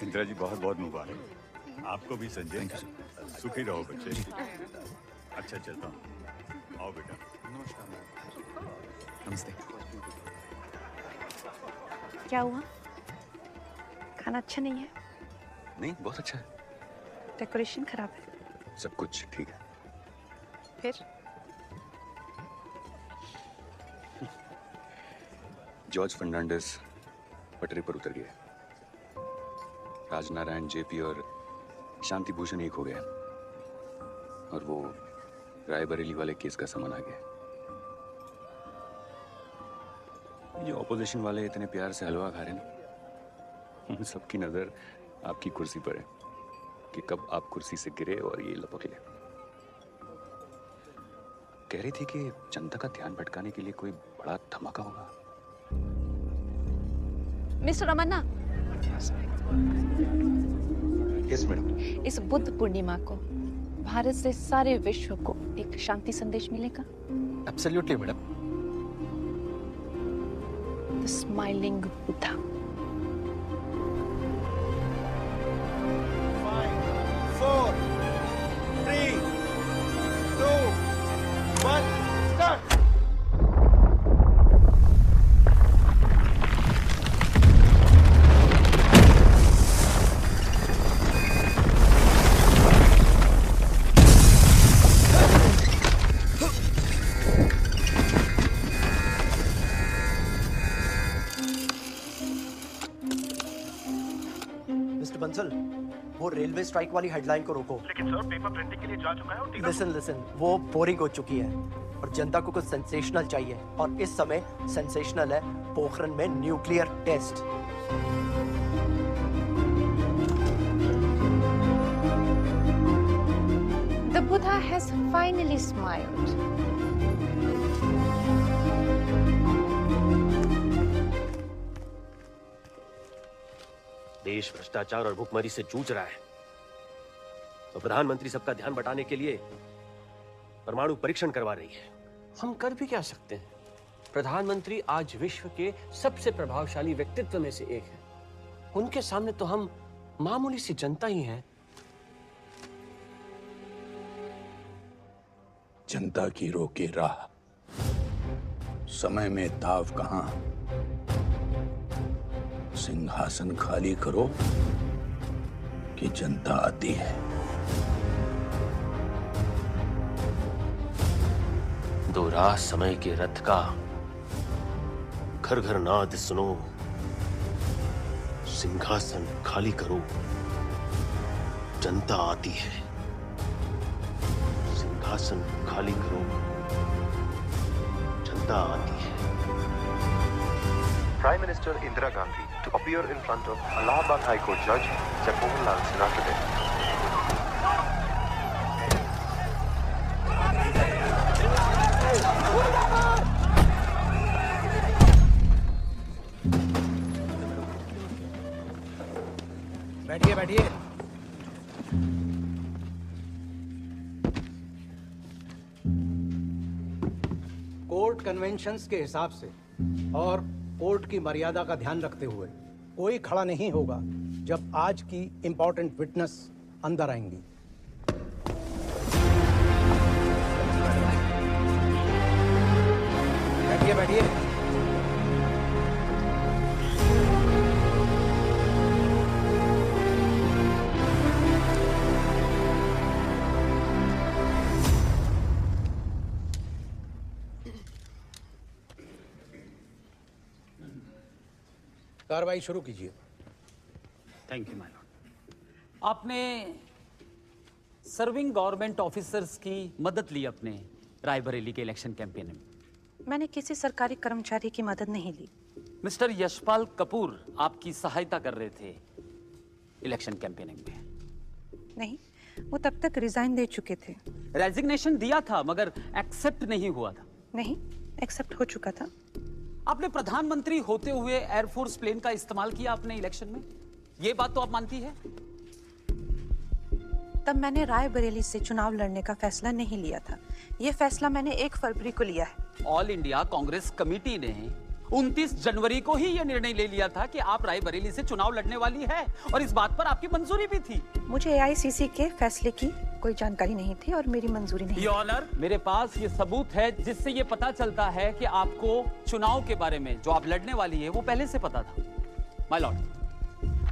Indira ji बहुत बहुत मुबारक। आपको भी संजय। सुखी रहो बच्चे। अच्छा चलता हूँ। आओ बेटा। नमस्ते। क्या हुआ? खाना अच्छा नहीं है? नहीं, बहुत अच्छा है। डेकोरेशन खराब है? सब कुछ ठीक है। फिर? जॉर्ज फर्नांडिस पटरी पर उतर गया। राजनारायण, जेपी और शांति भूषण एक हो गए और वो रायबरेली वाले केस का सामान आ गया। जो ऑपोजिशन वाले इतने प्यार से हलवा खा रहे ना, उन सबकी नजर आपकी कुर्सी पर है कि कब आप कुर्सी से गिरे और ये लपक ले। कह रही थी कि जनता का ध्यान भटकाने के लिए कोई बड़ा धमाका होगा। Mister Ramanna, yes madam. इस बुद्ध पूर्णिमा को भारत से सारे विश्व को एक शांति संदेश मिलेगा। Absolutely madam. The smiling Buddha. 4, 3, 2, 1, start! Bansal, वो रेलवे स्ट्राइक वाली हेडलाइन को रोको। लेकिन सर पेपर प्रिंटिंग के लिए जा चुका है और लिसन, वो बोरिंग हो चुकी है और जनता को कुछ सेंसेशनल चाहिए, और इस समय सेंसेशनल है पोखरण में nuclear test. The Buddha has finally smiled. देश भ्रष्टाचार और भुखमरी से जूझ रहा है, तो प्रधानमंत्री सबका ध्यान बटाने के लिए परमाणु परीक्षण करवा रही है। हम कर भी क्या सकते हैं? प्रधानमंत्री आज विश्व के सबसे प्रभावशाली व्यक्तित्व में से एक है। उनके सामने तो हम मामूली सी जनता ही हैं। जनता की रोके राह, समय में ताव कहां, सिंहासन खाली करो कि जनता आती है। दो राह समय के रथ का, घर घर नाद सुनो, सिंहासन खाली करो, जनता आती है। सिंहासन खाली करो, जनता आती है। Prime Minister Indira Gandhi to appear in front of Allahabad High Court Judge Jawaharlal Sinha today. बैठिए बैठिए। कोर्ट कन्वेंशंस के हिसाब से और कोर्ट की मर्यादा का ध्यान रखते हुए कोई खड़ा नहीं होगा जब आज की इंपॉर्टेंट विटनेस अंदर आएंगी। बैठिए बैठिए। कार्रवाई शुरू कीजिए। Thank you my Lord. आपने सर्विंग गवर्नमेंट ऑफिसर्स की मदद ली अपने रायबरेली के इलेक्शन कैंपेन में। मैंने किसी सरकारी कर्मचारी की मदद नहीं ली। मिस्टर यशपाल कपूर आपकी सहायता कर रहे थे इलेक्शन कैंपेनिंग में। नहीं, वो तब तक रिजाइन दे चुके थे। रेजिग्नेशन दिया था मगर एक्सेप्ट नहीं हुआ था। नहीं, एक्सेप्ट हो चुका था। आपने प्रधानमंत्री होते हुए एयरफोर्स प्लेन का इस्तेमाल किया अपने इलेक्शन में, ये बात तो आप मानती है? तब मैंने रायबरेली से चुनाव लड़ने का फैसला नहीं लिया था। ये फैसला मैंने 1 फरवरी को लिया है। ऑल इंडिया कांग्रेस कमेटी ने 29 जनवरी को ही यह निर्णय ले लिया था कि आप रायबरेली से चुनाव लड़ने वाली है, और इस बात पर आपकी मंजूरी भी थी। मुझे AICC के फैसले की कोई जानकारी नहीं थी और मेरी मंजूरी नहीं। योर ऑनर, मेरे पास ये सबूत है जिससे ये पता चलता है कि आपको चुनाव के बारे में जो आप लड़ने वाली है वो पहले से पता था। माय लॉर्ड,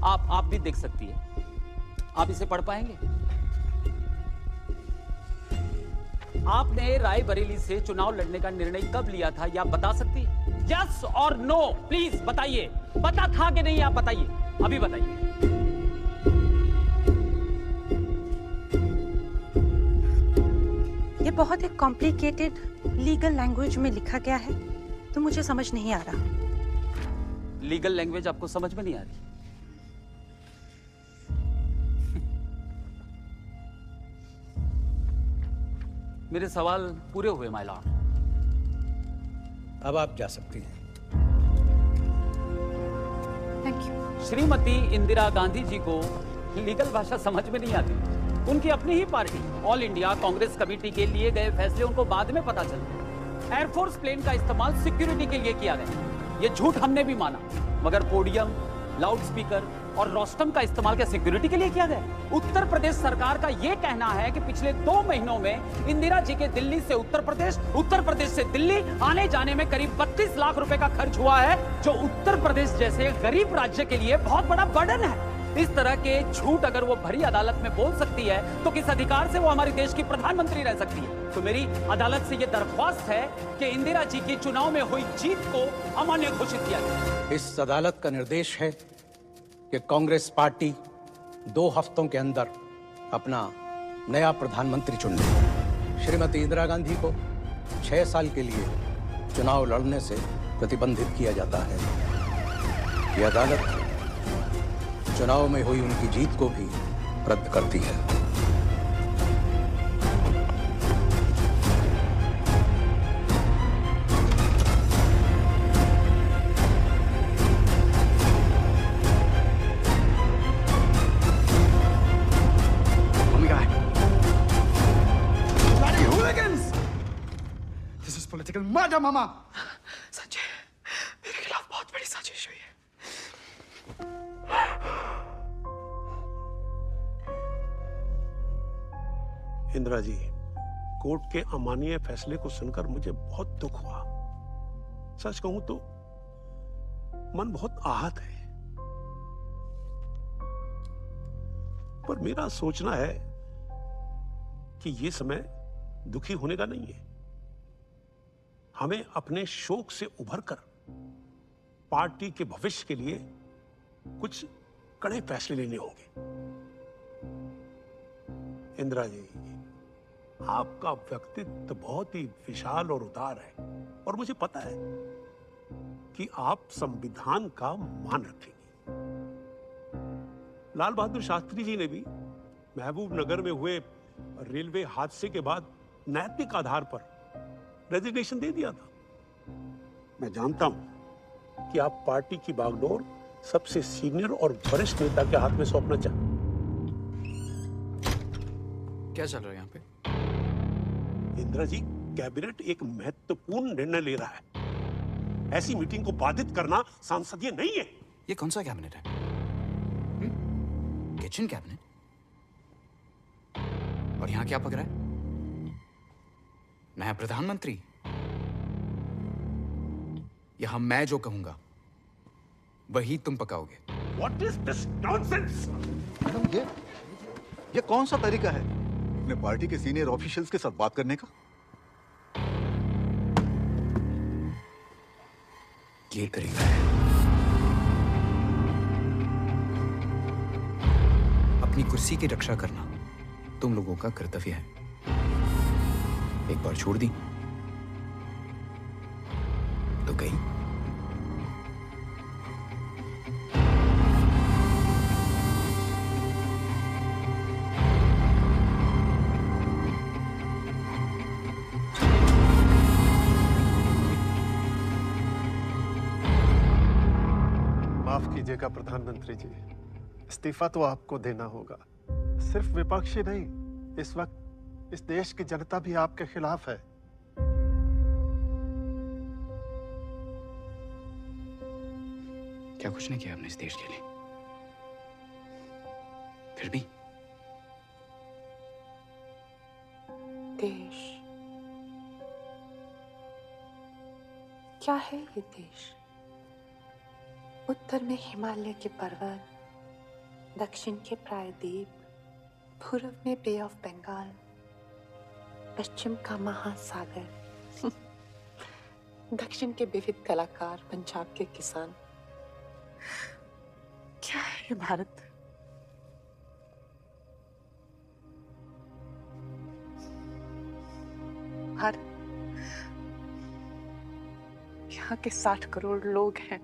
आप भी देख सकती है। आप इसे पढ़ पाएंगे? आपने रायबरेली से चुनाव लड़ने का निर्णय कब लिया था, यह आप बता सकती है? यस और नो प्लीज बताइए। पता था कि नहीं, आप बताइए, अभी बताइए। ये बहुत एक कॉम्प्लिकेटेड लीगल लैंग्वेज में लिखा गया है, तो मुझे समझ नहीं आ रहा। लीगल लैंग्वेज आपको समझ में नहीं आ रही? मेरे सवाल पूरे हुए माय लॉर्ड। अब आप जा सकती हैं। Thank you. श्रीमती इंदिरा गांधी जी को लीगल भाषा समझ में नहीं आती। उनकी अपनी ही party all India Congress committee के लिए गए फैसले उनको बाद में पता चले। एयरफोर्स प्लेन का इस्तेमाल सिक्योरिटी के लिए किया गया, ये झूठ हमने भी माना, मगर पोडियम, लाउड स्पीकर और रोस्टम का इस्तेमाल क्या सिक्योरिटी के लिए किया गया? उत्तर प्रदेश सरकार का यह कहना है कि पिछले 2 महीनों में इंदिरा जी के दिल्ली से उत्तर प्रदेश से दिल्ली आने जाने में करीब 32 लाख रुपए का खर्च हुआ है, जो उत्तर प्रदेश जैसे गरीब राज्य के लिए बहुत बड़ा बर्डन है। इस तरह के झूठ अगर वो भरी अदालत में बोल सकती है तो किस अधिकार से वो हमारे देश की प्रधानमंत्री रह सकती है? तो मेरी अदालत से ये दरख्वास्त है कि इंदिरा जी की चुनाव में हुई जीत को अमान्य घोषित किया जाए। इस अदालत का निर्देश है कि कांग्रेस पार्टी 2 हफ्तों के अंदर अपना नया प्रधानमंत्री चुन लें। श्रीमती इंदिरा गांधी को 6 साल के लिए चुनाव लड़ने से प्रतिबंधित किया जाता है। यह अदालत चुनाव में हुई उनकी जीत को भी रद्द करती है। political murder, Mama. संजय, मेरे खिलाफ बहुत बड़ी साजिश हुई है। इंदिरा जी, कोर्ट के अमानवीय फैसले को सुनकर मुझे बहुत दुख हुआ। सच कहूं तो मन बहुत आहत है, पर मेरा सोचना है कि यह समय दुखी होने का नहीं है। हमें अपने शोक से उभरकर पार्टी के भविष्य के लिए कुछ कड़े फैसले लेने होंगे। इंदिरा जी, आपका व्यक्तित्व बहुत ही विशाल और उदार है और मुझे पता है कि आप संविधान का मान रखेंगी। लाल बहादुर शास्त्री जी ने भी महबूब नगर में हुए रेलवे हादसे के बाद नैतिक आधार पर रेजिग्नेशन दे दिया था। मैं जानता हूं कि आप पार्टी की बागडोर सबसे सीनियर और वरिष्ठ नेता के हाथ में सौंपना चाहते। क्या चल रहा है यहाँ पे? इंदिरा जी, कैबिनेट एक महत्वपूर्ण निर्णय ले रहा है। ऐसी मीटिंग को बाधित करना सांसदीय नहीं है। ये कौन सा कैबिनेट है? Kitchen cabinet? और यहाँ क्या पक रहा है? नया प्रधानमंत्री? यहां मैं जो कहूंगा वही तुम पकाओगे। What is this nonsense? Madam, ये कौन सा तरीका है अपने पार्टी के सीनियर ऑफिशियल्स के साथ बात करने का? ये तरीका है अपनी कुर्सी की रक्षा करना तुम लोगों का कर्तव्य है। एक बार छोड़ दी तो गई। माफ कीजिएगा प्रधानमंत्री जी, इस्तीफा तो आपको देना होगा। सिर्फ विपक्ष ही नहीं, इस वक्त इस देश की जनता भी आपके खिलाफ है। क्या कुछ नहीं किया आपने इस देश के लिए? फिर भी देश क्या है? ये देश उत्तर में हिमालय के पर्वत, दक्षिण के प्रायद्वीप, पूर्व में बे ऑफ बंगाल, पश्चिम का महासागर, दक्षिण के विविध कलाकार, पंजाब के किसान। क्या है ये भारत? भारत यहाँ के 60 करोड़ लोग हैं।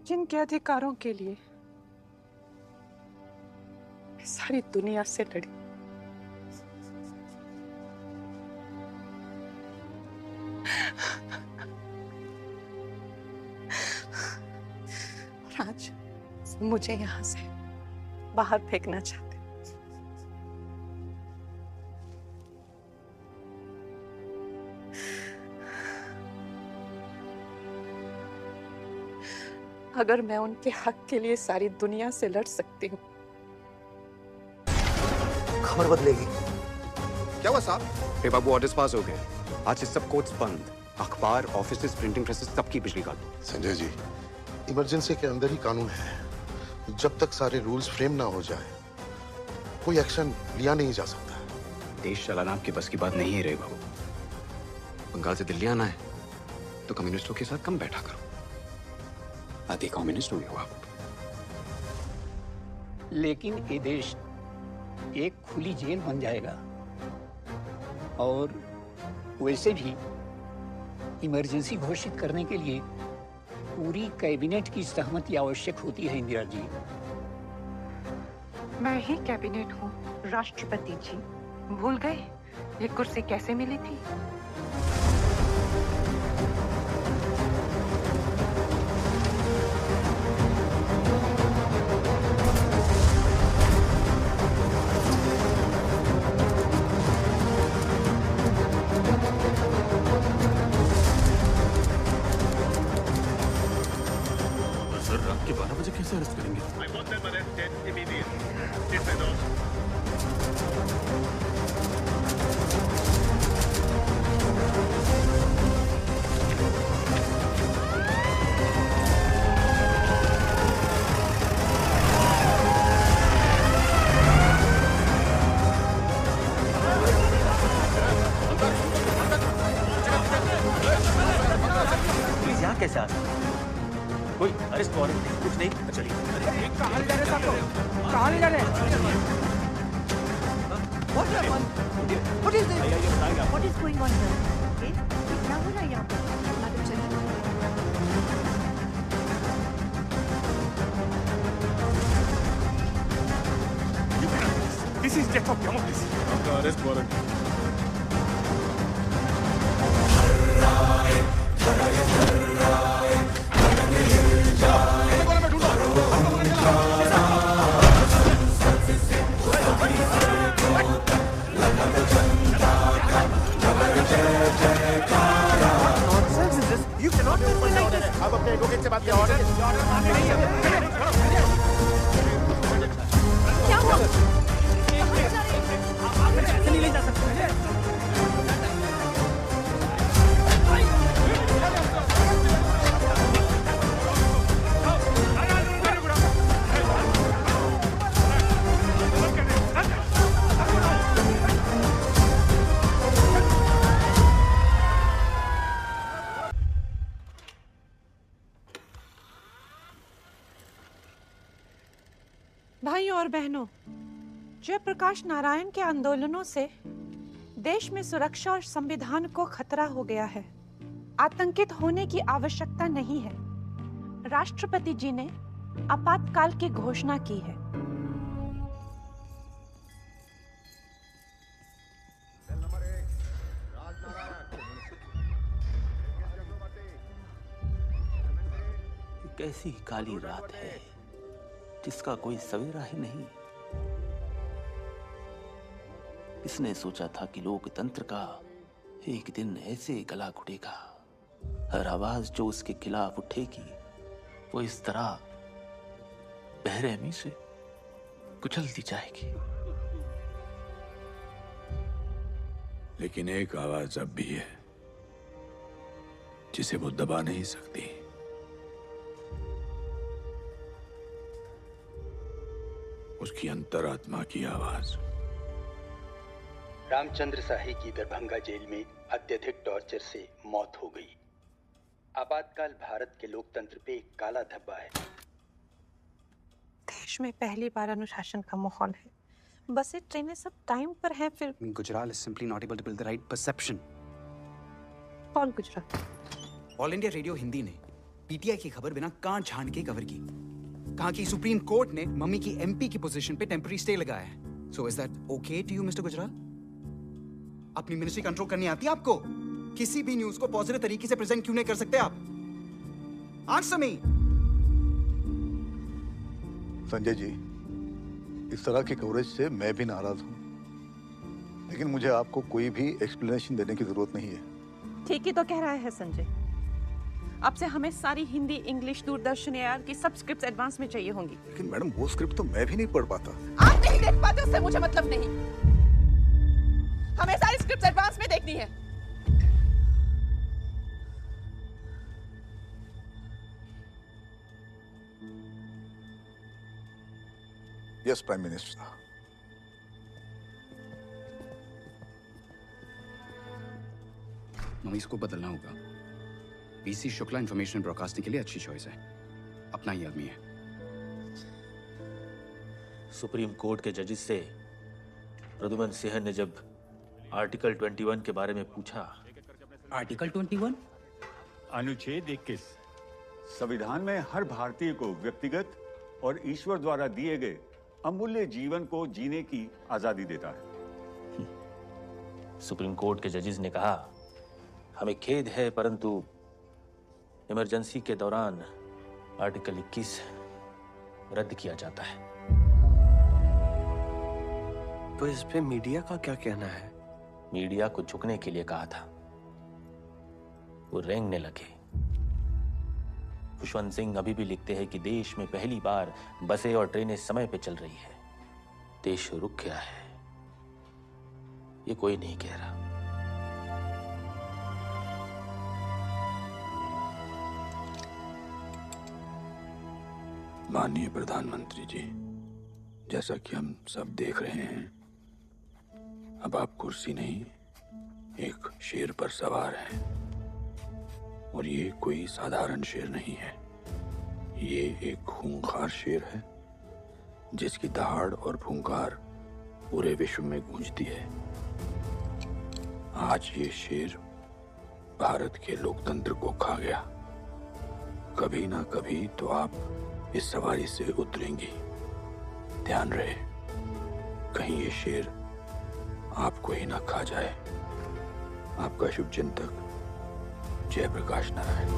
जिनके अधिकारों के लिए सारी दुनिया से लड़ी। आज मुझे यहां से बाहर फेंकना चाहते। अगर मैं उनके हक के लिए सारी दुनिया से लड़ सकती हूँ। खबर बदलेगी। क्या हुआ साहब? रे बाबू, ऑर्डर्स पास हो गए। आज से सब कोर्ट्स बंद, अखबार, ऑफिसेस, प्रिंटिंग प्रेसेस, सबकी बिजली काट दो। संजय जी, इमरजेंसी के अंदर ही कानून है। जब तक सारे रूल्स फ्रेम ना हो जाए, कोई एक्शन लिया नहीं जा सकता। देश चलाना आपकी बस की बात नहीं है रे बाबू। बंगाल से दिल्ली आना है तो कम्युनिस्टों के साथ कम बैठा करो। आदि कम्युनिस्ट हो गया आप। लेकिन ये देश एक खुली जेल बन जाएगा। और वैसे भी इमरजेंसी घोषित करने के लिए पूरी कैबिनेट की सहमति आवश्यक होती है इंदिरा जी। मैं ही कैबिनेट हूँ राष्ट्रपति जी। भूल गए ये कुर्सी कैसे मिली थी? सर रात के 12 बजे कैसे अरेस्ट करेंगे? पुलिस यहाँ कैसे आ सकती? कोई अरेस्ट वारंट नहीं, कुछ नहीं। चलिए। कहाँ ले जा रहे हैं सबको? कहाँ ले जा रहे हैं? What happened? What is this? What is going on here? क्या हो रहा है यहाँ पर? मैडम चलिए। This is death of democracy. आपका अरेस्ट वारंट। आप अपने एडवोकेट से बात करें। ऑर्डर क्या हुआ? नहीं ले जा सकते। भाइयों और बहनों, जयप्रकाश नारायण के आंदोलनों से देश में सुरक्षा और संविधान को खतरा हो गया है। आतंकित होने की आवश्यकता नहीं है। राष्ट्रपति जी ने आपातकाल की घोषणा की है। कैसी काली रात है जिसका कोई सवेरा ही नहीं। किसने सोचा था कि लोकतंत्र का एक दिन ऐसे गला घुटेगा, हर आवाज जो उसके खिलाफ उठेगी वो इस तरह बेरहमी से कुचल दी जाएगी। लेकिन एक आवाज अब भी है जिसे वो दबा नहीं सकती। उसकी अंतरात्मा की आवाज। रामचंद्र शाही की दरभंगा जेल में अत्यधिक टॉर्चर से मौत हो गई। आपातकाल भारत के लोकतंत्र पे एक काला धब्बा है। देश में पहली बार अनुशासन का माहौल है। बसें ट्रेनें सब टाइम पर हैं। फिर Gujral is simply not able to build the right perception. कौन Gujral? All India radio Hindi ने पीटीआई की खबर बिना कान छान के कवर की। कहा कि सुप्रीम कोर्ट ने मम्मी की एमपी की पोजीशन पे टेम्पररी स्टे लगाया है। So is that okay to you mister Gujral? अपनी मिनिस्ट्री कंट्रोल करनी आती है आपको? किसी भी न्यूज को पॉजिटिव तरीके से प्रेजेंट क्यों नहीं कर सकते आप? Answer me. संजय जी, इस तरह की कवरेज से मैं भी नाराज हूं, लेकिन मुझे आपको कोई भी एक्सप्लेनेशन देने की जरूरत नहीं है। ठीक ही तो कह रहा है संजय। अब से हमें सारी हिंदी, इंग्लिश, दूरदर्शन एआर की सब स्क्रिप्ट्स एडवांस में चाहिए होंगी। लेकिन मैडम वो स्क्रिप्ट तो मैं भी नहीं पढ़ पाता। आप नहीं देख पाते उससे मुझे मतलब नहीं। हमें सारी स्क्रिप्ट्स एडवांस में देखनी है। Yes prime minister. मम्मी इसको बदलना होगा। पीसी शुक्ला इंफॉर्मेशन ब्रॉडकास्टिंग के लिए अच्छी चॉइस है। अपना ही आदमी है। सुप्रीम कोर्ट के जजेस से प्रद्युमन सिंह ने जब आर्टिकल 21 के बारे में पूछा। आर्टिकल 21? अनुच्छेद 21 संविधान में हर भारतीय को व्यक्तिगत और ईश्वर द्वारा दिए गए अमूल्य जीवन को जीने की आजादी देता है। सुप्रीम कोर्ट के जजेस ने कहा, हमें खेद है परंतु इमरजेंसी के दौरान आर्टिकल 21 रद्द किया जाता है। तो इस पे मीडिया का क्या कहना है? मीडिया को झुकने के लिए कहा था, वो रेंगने लगे। खुशवंत सिंह अभी भी लिखते हैं कि देश में पहली बार बसें और ट्रेनें समय पे चल रही है। देश रुक गया है, ये कोई नहीं कह रहा। माननीय प्रधानमंत्री जी, जैसा कि हम सब देख रहे हैं, अब आप कुर्सी नहीं एक शेर पर सवार हैं। और ये कोई साधारण शेर नहीं है, ये एक खूंखार शेर है जिसकी दहाड़ और फुंकार पूरे विश्व में गूंजती है। आज ये शेर भारत के लोकतंत्र को खा गया। कभी ना कभी तो आप इस सवारी से उतरेंगी। ध्यान रहे, कहीं ये शेर आपको ही ना खा जाए। आपका शुभ चिंतक जयप्रकाश नारायण।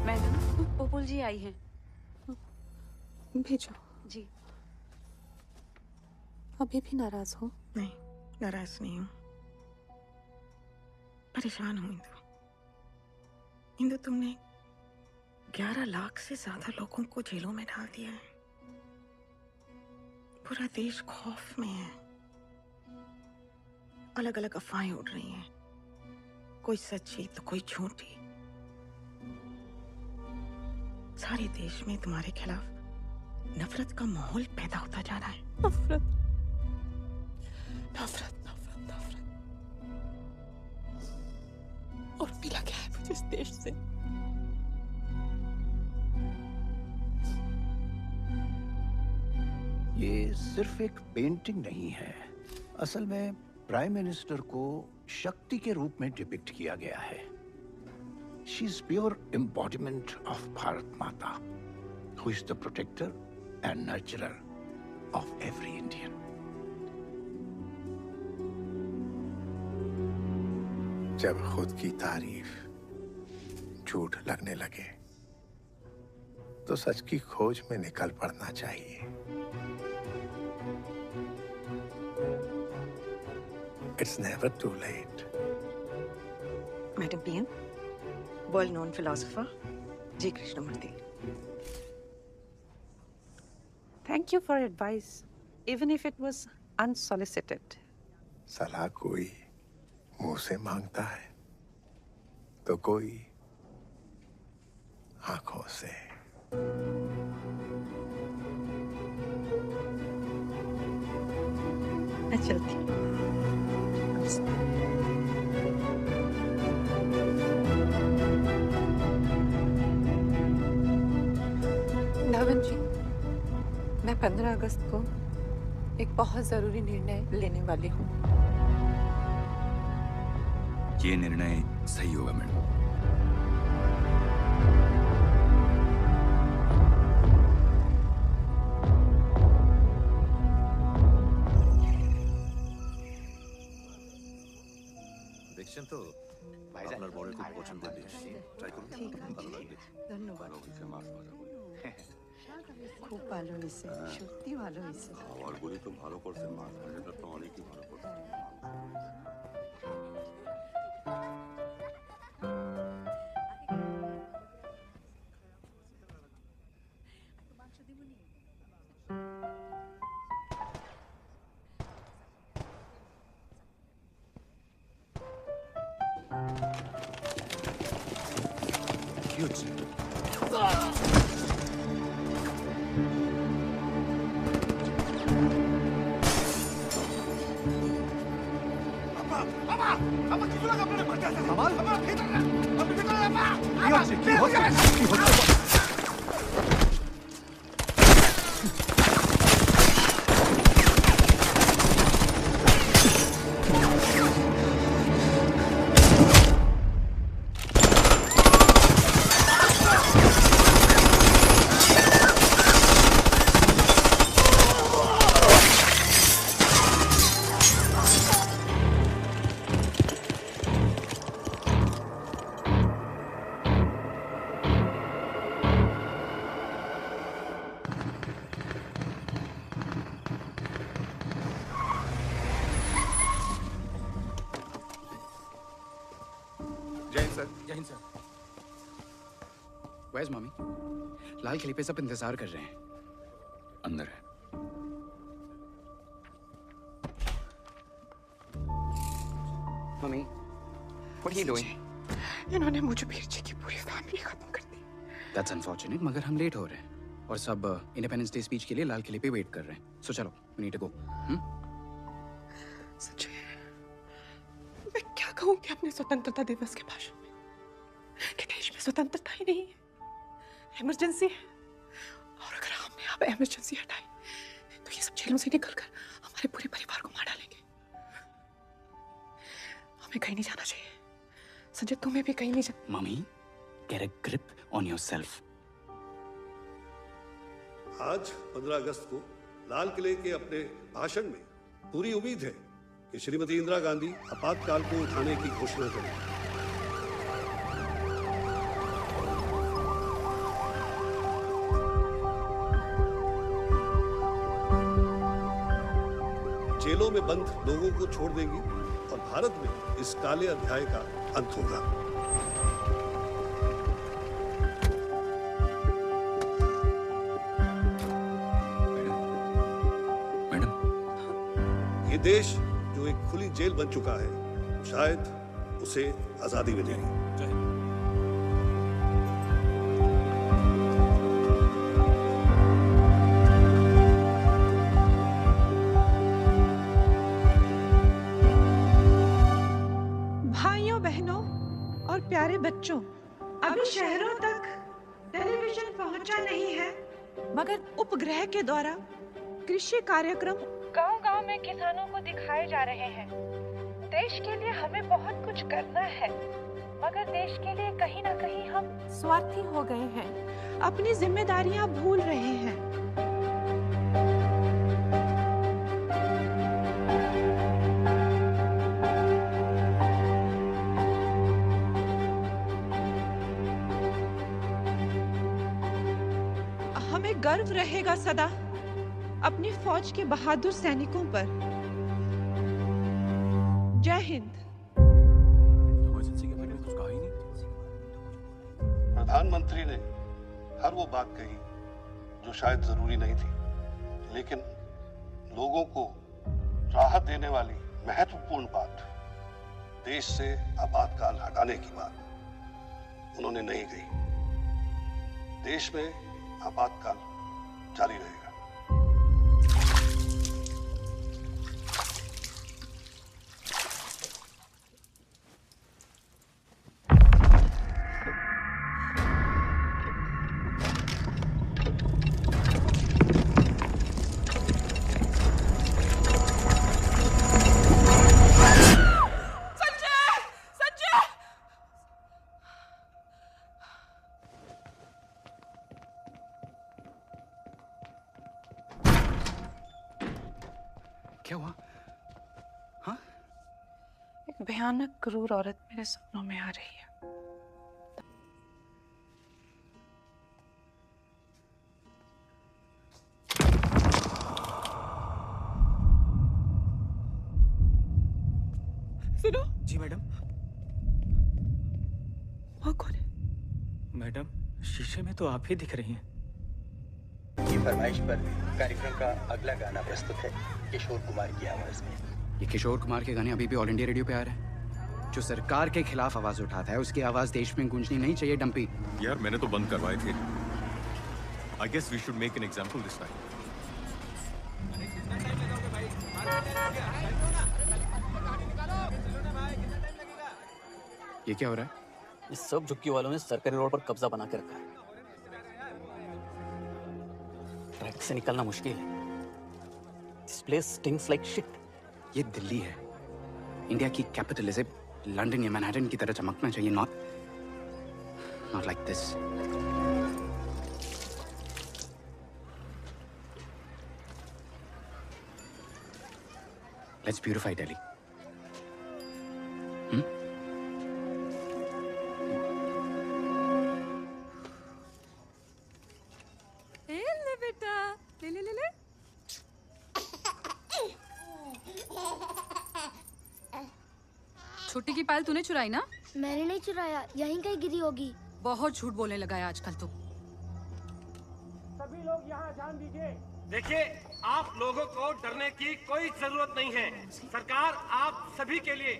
मैडम, पोपुल जी आई हैं। भेजो। जी। अभी भी नाराज हो? नहीं, नाराज नहीं हूँ, परेशान हूँ। इंदु, तुमने 11 लाख से ज्यादा लोगों को जेलों में डाल दिया है। पूरा देश खौफ में है। अलग अलग अफवाहें उड़ रही हैं, कोई सच्ची तो कोई झूठी। सारे देश में तुम्हारे खिलाफ नफरत का माहौल पैदा होता जा रहा है। नफरत, नफरत, नफरत, नफरत। और मिला क्या है मुझे इस देश से? ये सिर्फ एक पेंटिंग नहीं है। असल में प्राइम मिनिस्टर को शक्ति के रूप में डिपिक्ट किया गया है। She is pure embodiment of Bharat Mata, who is the protector and nurturer of every Indian. जब खुद की तारीफ झूठ लगने लगे तो सच की खोज में निकल पड़ना चाहिए। It's never too late. Madam PM, well-known philosopher, G. Krishnamurti. Thank you for advice, even if it was unsolicited. सलाह कोई मुंह से मांगता है तो कोई आंखों से। मैं चलती हूँ। धावन जी, मैं 15 अगस्त को एक बहुत जरूरी निर्णय लेने वाली हूँ। ये निर्णय सही होगा मैडम। দেখছেন তো আপনার বড় খুব পছন্দ বেশি ট্রাই করুন, ভালো লাগবে। ধন্যবাদ। খুব ভালো হয়েছে, সত্যি ভালো হয়েছে। খাবার বলি তো ভালো করছেন, মাছ ভাজাটা তো অনেকই ভালো করছেন। हिंद सर। Where's mummy? लाल किले पे सब इंतजार कर रहे हैं। अंदर है। Mummy, what are you doing? इन्होंने मुझे वीर जी की पूरी फैमिली खत्म कर दी। That's unfortunate, मगर हम लेट हो रहे हैं और सब इंडिपेंडेंस डे स्पीच के लिए लाल किले पे वेट कर रहे हैं। So चलो, we need to go. Sanjay, मैं क्या कहूँगी अपने स्वतंत्रता दिवस के भाषण में कि देश में स्वतंत्रता ही नहीं है, इमरजेंसी है। और अगर हमने अब इमरजेंसी हटाई तो ये सब जेलों से निकलकर हमारे पूरे परिवार को मार डालेंगे। हमें कहीं नहीं जाना चाहिए। संजय, तुम्हें भी कहीं नहीं जाना। Mummy, get a grip on yourself. आज 15 अगस्त को लाल किले के अपने भाषण में पूरी उम्मीद है कि श्रीमती इंदिरा गांधी आपातकाल को उठाने की घोषणा करेंगी। जेलों में बंद लोगों को छोड़ देंगी और भारत में इस काले अध्याय का अंत होगा। ये देश जो एक खुली जेल बन चुका है, शायद उसे आजादी मिलेगी। भाइयों बहनों और प्यारे बच्चों, अभी शहरों तक टेलीविजन पहुंचा नहीं है, मगर उपग्रह के द्वारा कृषि कार्यक्रम गांव-गांव में किसानों को दिखाए जा रहे हैं। देश के लिए हमें बहुत कुछ करना है, मगर देश के लिए कहीं ना कहीं हम स्वार्थी हो गए हैं, अपनी जिम्मेदारियां भूल रहे हैं। हमें गर्व रहेगा सदा अपनी फौज के बहादुर सैनिकों पर। जय हिंद। प्रधानमंत्री ने हर वो बात कही जो शायद जरूरी नहीं थी, लेकिन लोगों को राहत देने वाली महत्वपूर्ण बात, देश से आपातकाल हटाने की बात उन्होंने नहीं कही। देश में आपातकाल जारी रहेगा। क्या हुआ? हाँ? एक भयानक क्रूर औरत मेरे सपनों में आ रही है। सुनो। जी मैडम। वहाँ कौन है? मैडम, शीशे में तो आप ही दिख रही हैं। की फरमाइश पर कार्यक्रम का अगला गाना प्रस्तुत है किशोर कुमार की आवाज में। ये किशोर कुमार के गाने अभी भी ऑल इंडिया रेडियो पे आ रहे हैं। जो सरकार के खिलाफ आवाज उठाता है, उसकी आवाज देश में गूंजनी नहीं चाहिए। डंपी यार, मैंने तो बंद करवाए थे। I guess we should make an example this time. ये क्या हो रहा है? इस सब झुक्की वालों ने सरकारी रोड पर कब्जा बना के रखा है। ट्रैफिक से निकलना मुश्किल है। This place stinks like shit. ये दिल्ली है, इंडिया की कैपिटल। इसे लंदन या मैनहट्टन की तरह चमकना चाहिए, not like this. Let's beautify Delhi. ले बेटा, ले ले ले ले। छोटी की पायल तूने चुराई ना? मैंने नहीं चुराया, यहीं कहीं गिरी होगी। बहुत झूठ बोलने लगा है आजकल तो। सभी लोग यहाँ ध्यान दीजिए। देखिए, आप लोगों को डरने की कोई जरूरत नहीं है। सरकार आप सभी के लिए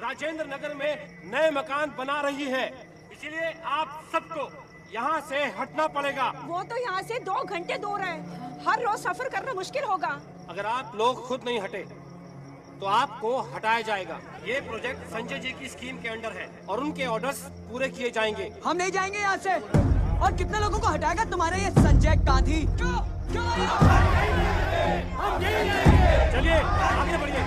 राजेंद्र नगर में नए मकान बना रही है, इसीलिए आप सबको यहाँ से हटना पड़ेगा। वो तो यहाँ से 2 घंटे दूर है, हर रोज सफर करना मुश्किल होगा। अगर आप लोग खुद नहीं हटे तो आपको हटाया जाएगा। ये प्रोजेक्ट संजय जी की स्कीम के अंडर है और उनके ऑर्डर्स पूरे किए जाएंगे। हम नहीं जाएंगे यहाँ से। और कितने लोगों को हटाएगा तुम्हारा ये संजय गांधी? चलिए आगे बढ़िए।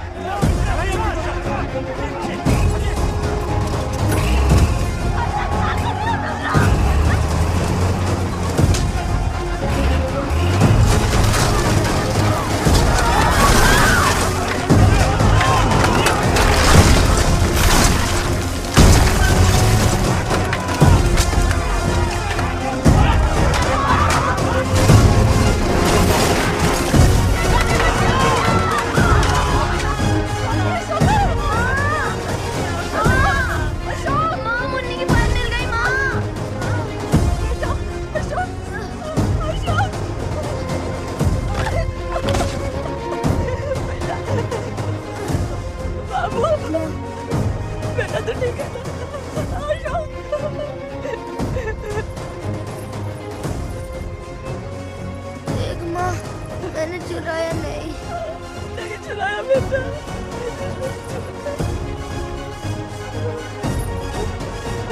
मैंने चुराया नहीं चुराया बेटा।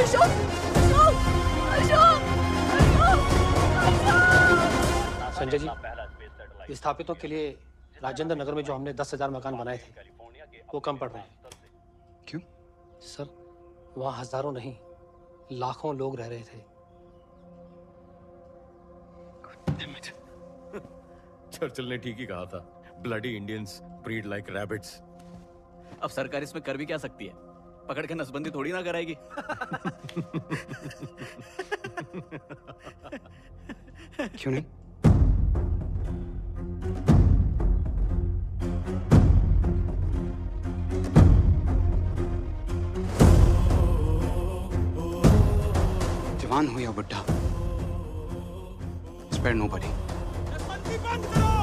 अशोक, संजय जी, विस्थापितों के लिए राजेंद्र नगर में जो हमने 10,000 मकान बनाए थे वो कम पड़ रहे हैं। क्यों? सर, वहाँ हजारों नहीं लाखों लोग रह रहे थे। चर्चिल ने ठीक ही कहा था, bloody Indians breed like rabbits. अब सरकार इसमें कर भी क्या सकती है? पकड़ के नसबंदी थोड़ी ना कराएगी। क्यों नहीं? जवान हो या बुढ़ा, spare nobody. बंद करो!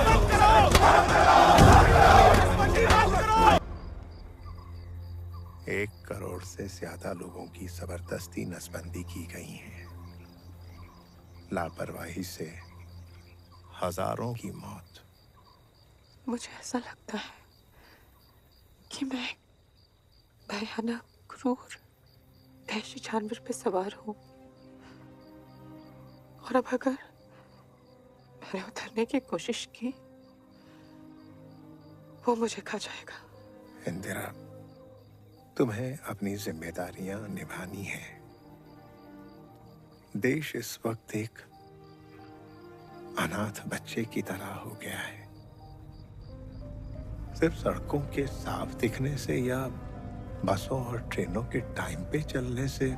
बंद करो! 1 करोड़ से ज्यादा लोगों की जबरदस्ती नसबंदी की गई है। लापरवाही से हजारों की मौत। मुझे ऐसा लगता है कि मैं भयानक, क्रूर, वहशी जानवर पे सवार हूँ और अब अगर मैंने उतरने की कोशिश की वो मुझे खा जाएगा। इंदिरा, तुम्हें अपनी जिम्मेदारियां निभानी है। देश इस वक्त एक अनाथ बच्चे की तरह हो गया है। सिर्फ सड़कों के साफ दिखने से या बसों और ट्रेनों के टाइम पे चलने से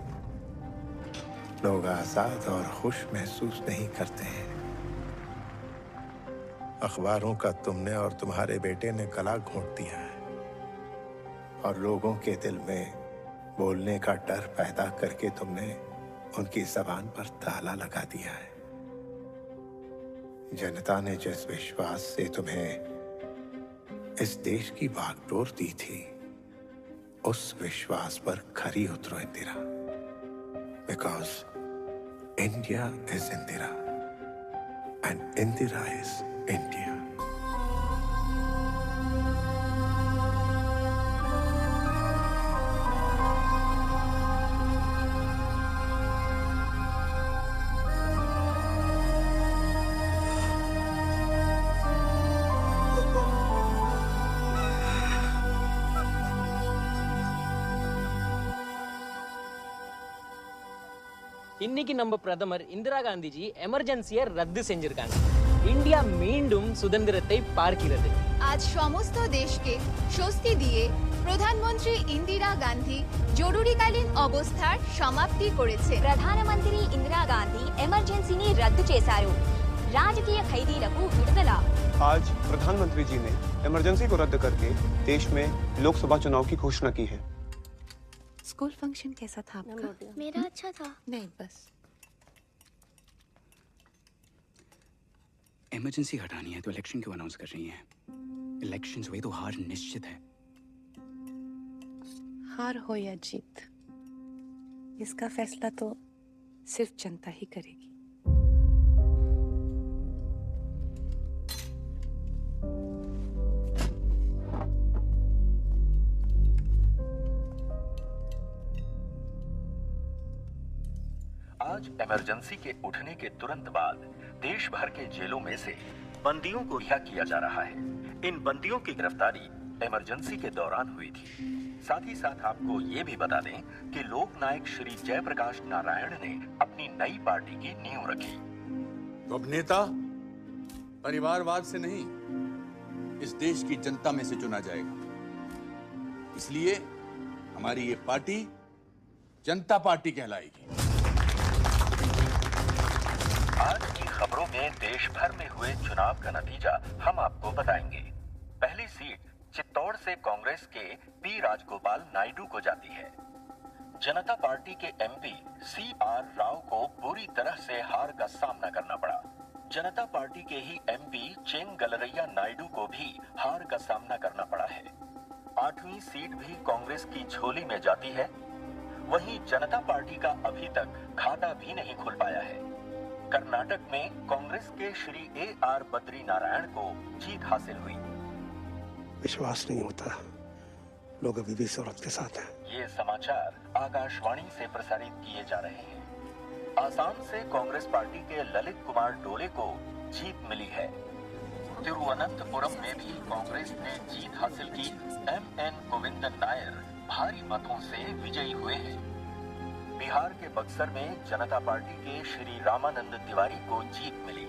लोग आजाद और खुश महसूस नहीं करते हैं। अखबारों का तुमने और तुम्हारे बेटे ने गला घोंट दिया है और लोगों के दिल में बोलने का डर पैदा करके तुमने उनकी जबान पर ताला लगा दिया है। जनता ने जिस विश्वास से तुम्हें इस देश की बागडोर दी थी, उस विश्वास पर खरी उतरो Indira. Because India is Indira and Indira is India. இன்னைக்கு நம்ம பிரதமர் இந்திரா காந்திஜி எமர்ஜென்சியை ரத்து செஞ்சிருக்காங்க. இந்தியா மீண்டும் சுதந்திரத்தை பார்க்கிறது. আজ সমস্ত দেশকে স্বস্তি দিয়ে প্রধানমন্ত্রী ইন্দিরা গান্ধী জরুরীকালীন অবস্থার সমাপ্তি করেছে. ప్రధానమంత్రి ఇందిరా గాంధీ ఎమర్జెన్సీని రద్దు చేశారు. రాజకీయ ఖైదీలకు విడుదల. आज प्रधानमंत्री जी ने इमरजेंसी को रद्द करके देश में लोकसभा चुनाव की घोषणा की है। स्कूल फंक्शन कैसा था आपका? मेरा अच्छा था। नहीं, बस इमरजेंसी हटानी है तो इलेक्शन क्यों अनाउंस कर रही हैं? इलेक्शंस हुए तो हार निश्चित है। हार हो या जीत, इसका फैसला तो सिर्फ जनता ही करेगी। आज इमरजेंसी के उठने के तुरंत बाद देश भर के जेलों में से बंदियों को रिहा किया जा रहा है। इन बंदियों की गिरफ्तारी इमरजेंसी के दौरान हुई थी। साथ ही साथ आपको ये भी बता दें कि लोकनायक श्री जयप्रकाश नारायण ने अपनी नई पार्टी की नींव रखी। तो अब नेता परिवारवाद से नहीं, इस देश की जनता में से चुना जाएगा। इसलिए हमारी ये पार्टी जनता पार्टी कहलाएगी। आज की खबरों में देश भर में हुए चुनाव का नतीजा हम आपको बताएंगे। पहली सीट चित्तौड़ से कांग्रेस के पी राजगोपाल नायडू को जाती है। जनता पार्टी के एमपी CR राव को पूरी तरह से हार का सामना करना पड़ा। जनता पार्टी के ही एमपी चेंगलरैया नायडू को भी हार का सामना करना पड़ा है। 8वीं सीट भी कांग्रेस की झोली में जाती है। वहीं जनता पार्टी का अभी तक खाता भी नहीं खुल पाया है। कर्नाटक में कांग्रेस के श्री AR बद्री नारायण को जीत हासिल हुई। विश्वास नहीं होता, लोग अभी भी सूरत के साथ हैं। ये समाचार आकाशवाणी से प्रसारित किए जा रहे हैं। आसाम से कांग्रेस पार्टी के ललित कुमार डोले को जीत मिली है। तिरुवनंतपुरम में भी कांग्रेस ने जीत हासिल की। MN गोविंदन नायर भारी मतों से विजयी हुए हैं। बिहार के बक्सर में जनता पार्टी के श्री रामानंद तिवारी को जीत मिली।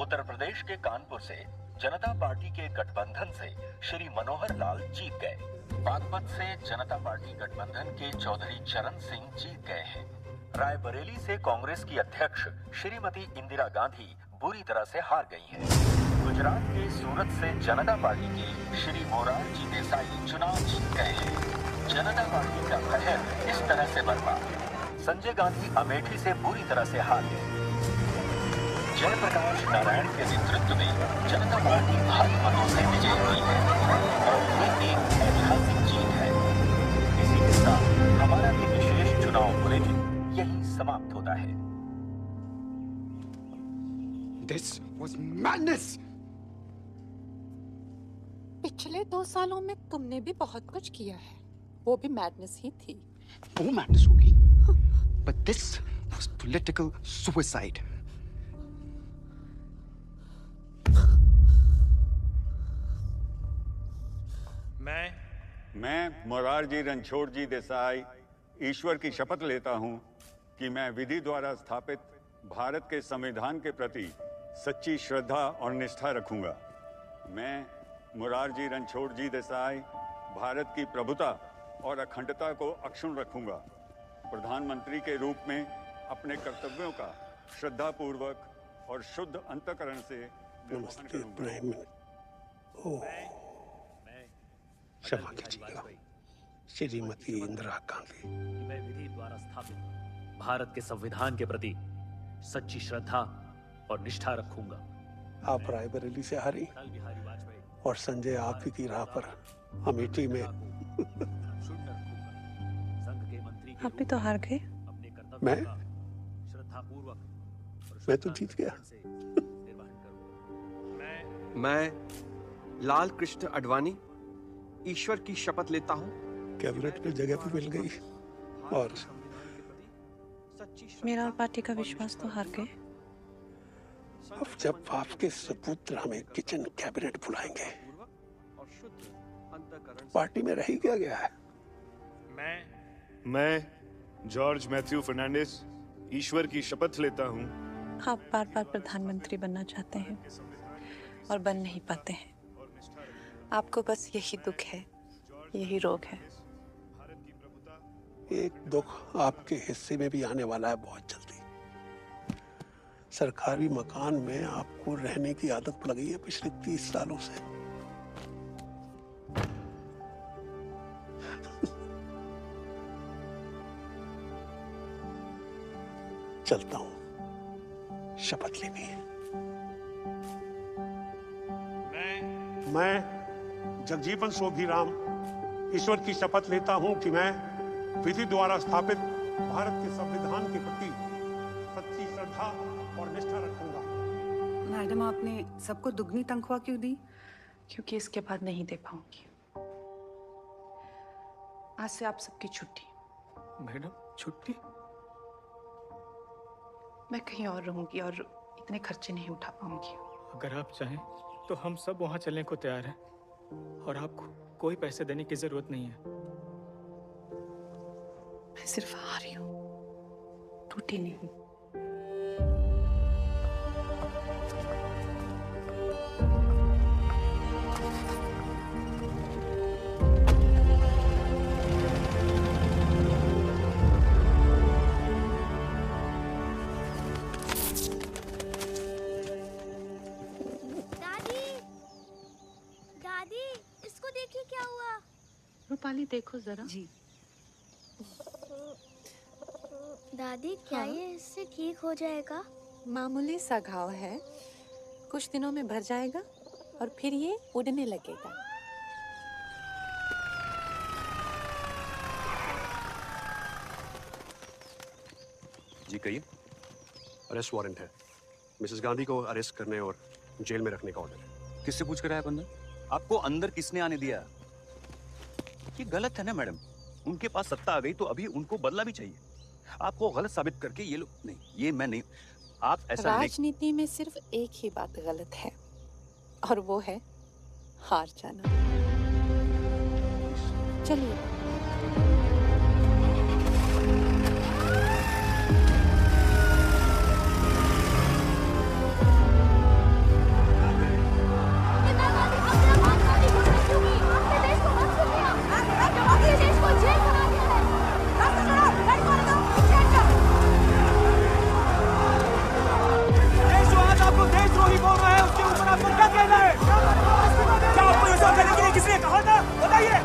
उत्तर प्रदेश के कानपुर से जनता पार्टी के गठबंधन से श्री मनोहर लाल जीत गए। बागपत से जनता पार्टी गठबंधन के चौधरी चरण सिंह जीत गए हैं। रायबरेली से कांग्रेस की अध्यक्ष श्रीमती इंदिरा गांधी बुरी तरह से हार गई हैं। गुजरात के सूरत से जनता पार्टी के श्री मोरारजी देसाई चुनाव जीत गए हैं। जनता पार्टी का कहर इस तरह से बरपा। संजय गांधी अमेठी से बुरी तरह से हार गए। जयप्रकाश नारायण के नेतृत्व में जनता पार्टी भारी मतों से विजयी हुई है और ये एक ऐतिहासिक जीत है। इसी के साथ हमारा ये विशेष चुनाव बुलेटिन यही समाप्त होता है। This was madness. पिछले 2 सालों में तुमने भी बहुत कुछ किया है, वो भी मैडनेस ही थी। वो मैडनेस होगी, but this was political suicide. मैं मोरारजी रणछोड़ जी देसाई ईश्वर की शपथ लेता हूं कि मैं विधि द्वारा स्थापित भारत के संविधान के प्रति सच्ची श्रद्धा और निष्ठा रखूंगा। मैं मोरारजी रणछोड़ जी देसाई भारत की प्रभुता और अखंडता को अक्षुण्ण रखूंगा। प्रधानमंत्री के रूप में अपने कर्तव्यों का श्रद्धापूर्वक और शुद्ध अंतःकरण से निर्वहन करूंगा। क्षमा कीजिएगा श्रीमती इंदिरा गांधी। मैं विधि द्वारा स्थापित भारत के संविधान के प्रति सच्ची श्रद्धा और निष्ठा रखूंगा। आप रायबरेली से हारी और संजय आप ही की राह पर अमेठी में। आप भी तो हार गए। मैं तो जीत गया। मैं लाल कृष्ण आडवाणी ईश्वर की शपथ लेता हूँ। कैबिनेट में जगह भी मिल गई और मेरा और पार्टी का विश्वास तो हार गए। अब जब आपके सुपुत्र हमें किचन कैबिनेट बुलाएंगे, पार्टी में रह ही क्या गया है। मैं जॉर्ज मैथ्यू फर्नांडिस ईश्वर की शपथ लेता हूँ। आप बार-बार प्रधानमंत्री बनना चाहते हैं और बन नहीं पाते हैं। आपको बस यही दुख है, यही रोग है। एक दुख आपके हिस्से में भी आने वाला है बहुत जल्दी। सरकारी मकान में आपको रहने की आदत पड़ गई है पिछले 30 सालों से। चलता हूं, शपथ लेनी है। मैं जगजीवन शोभीराम ईश्वर की शपथ लेता हूं कि मैं विधि द्वारा स्थापित भारत के संविधान के प्रति सच्ची श्रद्धा और निष्ठा रखूंगा। मैडम, आपने सबको दुगनी तनख्वाह क्यों दी? क्योंकि इसके बाद नहीं दे पाऊंगी। आज से आप सबकी छुट्टी। मैडम, छुट्टी? मैं कहीं और रहूंगी और इतने खर्चे नहीं उठा पाऊंगी। अगर आप चाहें तो हम सब वहां चलने को तैयार हैं और आपको कोई पैसे देने की जरूरत नहीं है। मैं सिर्फ हारी हूं, टूटी नहीं। रूपाली, देखो जरा। जी। दादी, क्या ये इससे ठीक हो जाएगा? मामूली सा घाव है, कुछ दिनों में भर जाएगा और फिर ये उड़ने लगेगा। जी कहिए। अरेस्ट वारंट है। मिसेस गांधी को अरेस्ट करने और जेल में रखने का ऑर्डर है। किससे पूछ कर आया अंदर? आपको अंदर किसने आने दिया? ये गलत है ना मैडम। उनके पास सत्ता आ गई तो अभी उनको बदला भी चाहिए। आपको गलत साबित करके ये लोग नहीं, ये मैं नहीं। आप ऐसा राजनीति में सिर्फ एक ही बात गलत है और वो है हार जाना। चलिए। किसने कहा था बताइए?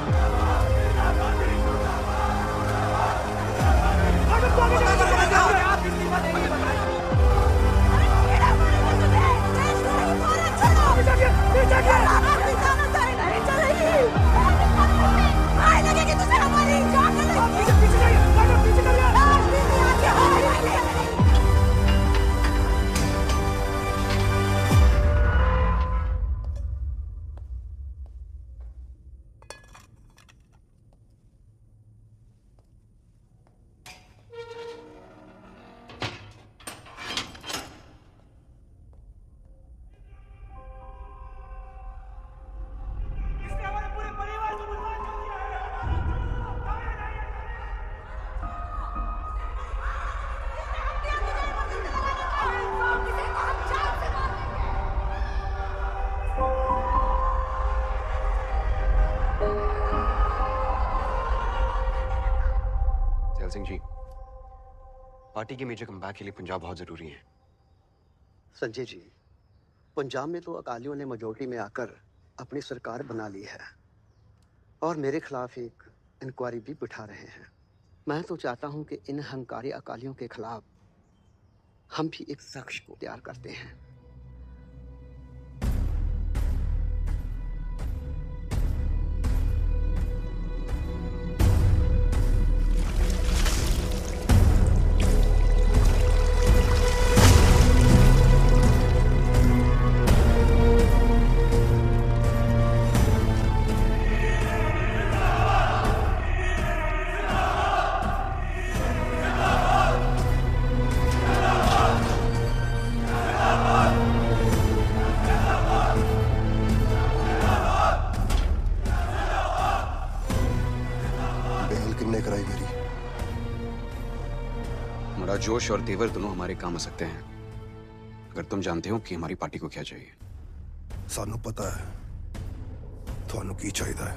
सिंह जी, पार्टी के मेजर कमबैक के लिए पंजाब बहुत जरूरी है। संजय जी, पंजाब में तो अकालियों ने मेजोरिटी में आकर अपनी सरकार बना ली है और मेरे खिलाफ एक इंक्वायरी भी बिठा रहे हैं। मैं तो चाहता हूं कि इन हंकारी अकालियों के खिलाफ हम भी एक शख्स को तैयार करते हैं। जोश और तेवर दोनों हमारे काम आ सकते हैं अगर तुम जानते हो कि हमारी पार्टी को क्या चाहिए। सानू पता है थानू की चाहिए है।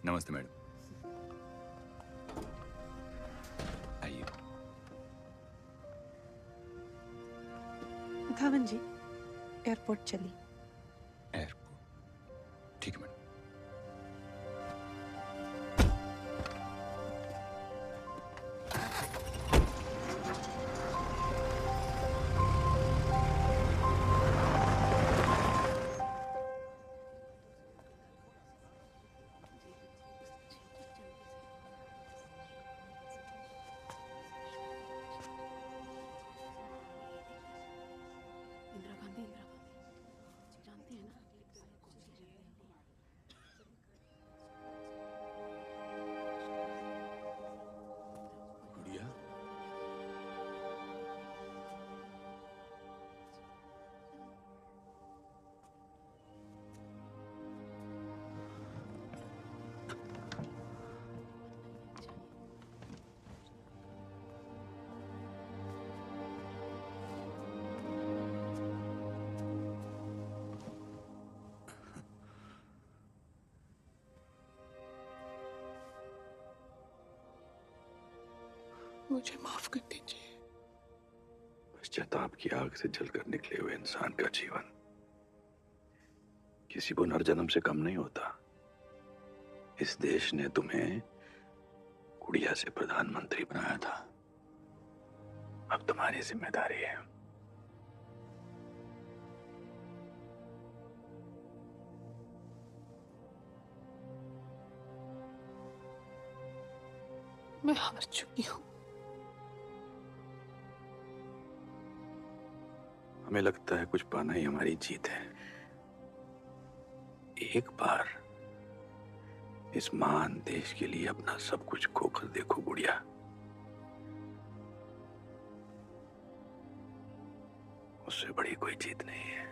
नमस्ते मैडम। आइए। धवन जी एयरपोर्ट चली। एयरपोर्ट ठीक है मैडम। मुझे माफ कर दीजिए। पश्चाताप की आग से जलकर निकले हुए इंसान का जीवन किसी पुनर्जन्म से कम नहीं होता। इस देश ने तुम्हें गुड़िया से प्रधानमंत्री बनाया था, अब तुम्हारी जिम्मेदारी है। मैं हार चुकी हूँ। हमें लगता है कुछ पाना ही हमारी जीत है। एक बार इस महान देश के लिए अपना सब कुछ खोकर देखो गुड़िया। उससे बड़ी कोई जीत नहीं है।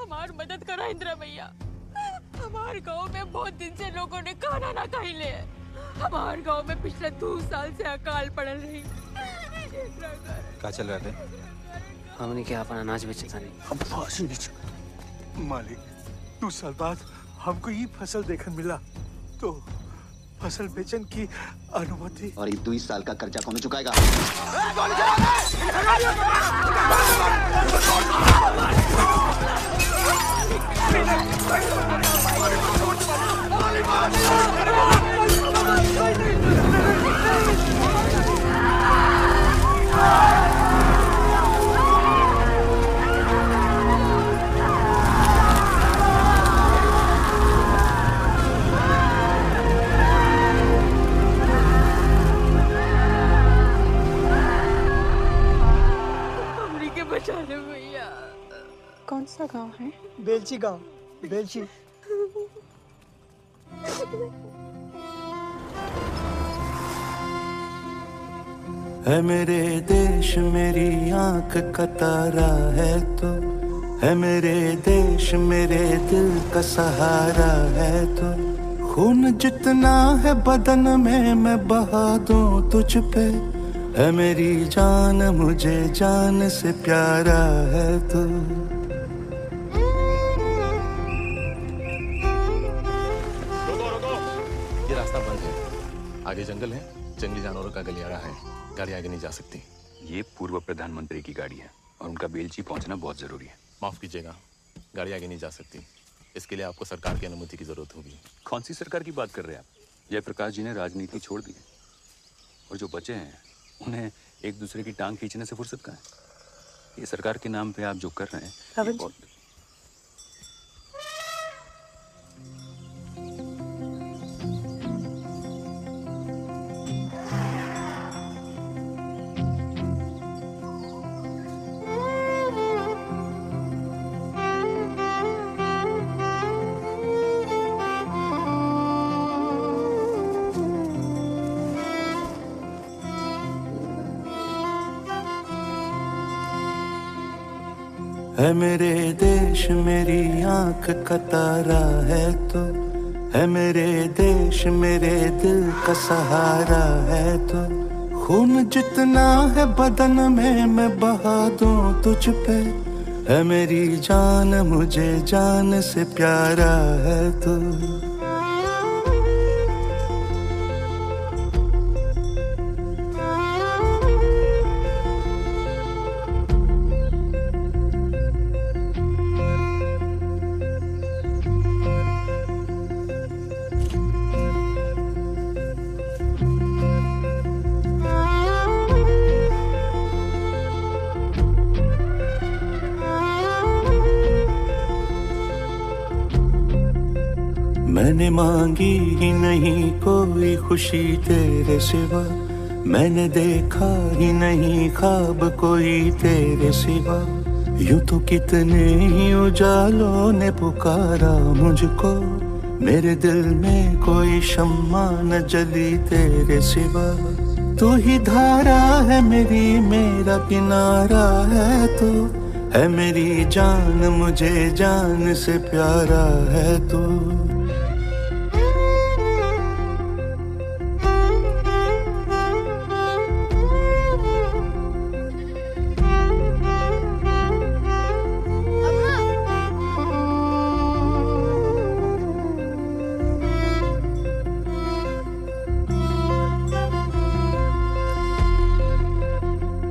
हमारी मदद करो इंदिरा भैया। हमारे गांव में बहुत दिन से लोगों ने खाना ना खाई ले। हमारे गांव में पिछले 2 साल से अकाल पड़ रही। क्या चल रहा है? हमने क्या अपन अनाज बेचा नहीं। हम फसल नहीं मालिक, 2 साल बाद हमको ये फसल देखने मिला तो फसल बेचन की अनुमति। और ये 2 साल का कर्जा कौन चुकाएगा? बचा ले भैया। कौन सा गांव है? बेलची गांव, बेलची। है मेरे देश मेरी आंख का तारा है तो, है मेरे देश मेरे दिल का सहारा है तो, खून जितना है बदन में मैं बहा दूं तुझ पे, है मेरी जान मुझे जान से प्यारा है तो। ये रास्ता बंद है, आगे जंगल है, जंगली जानवरों का गलियारा है, गाड़ी आगे नहीं जा सकती। ये पूर्व प्रधानमंत्री की गाड़ी है और उनका बेलची पहुंचना बहुत जरूरी है। माफ कीजिएगा, गाड़ी आगे नहीं जा सकती। इसके लिए आपको सरकार की अनुमति की जरूरत होगी। कौन सी सरकार की बात कर रहे हैं आप? जयप्रकाश जी ने राजनीति छोड़ दी है और जो बचे हैं उन्हें एक दूसरे की टांग खींचने से फुर्सत कहाँ है? ये सरकार के नाम पे आप जो कर रहे हैं है मेरे देश मेरी आंख का तारा है तो, है मेरे देश मेरे दिल का सहारा है तो, खून जितना है बदन में मैं बहा दूं तुझ पे, है मेरी जान मुझे जान से प्यारा है तो। मैंने मांगी ही नहीं कोई खुशी तेरे सिवा, मैंने देखा ही नहीं ख्वाब कोई तेरे सिवा, यूं तो कितने ही उजालों ने पुकारा मुझको, मेरे दिल में कोई शम्मा न जली तेरे सिवा, तू ही धारा है मेरी मेरा किनारा है तो, है मेरी जान मुझे जान से प्यारा है तो।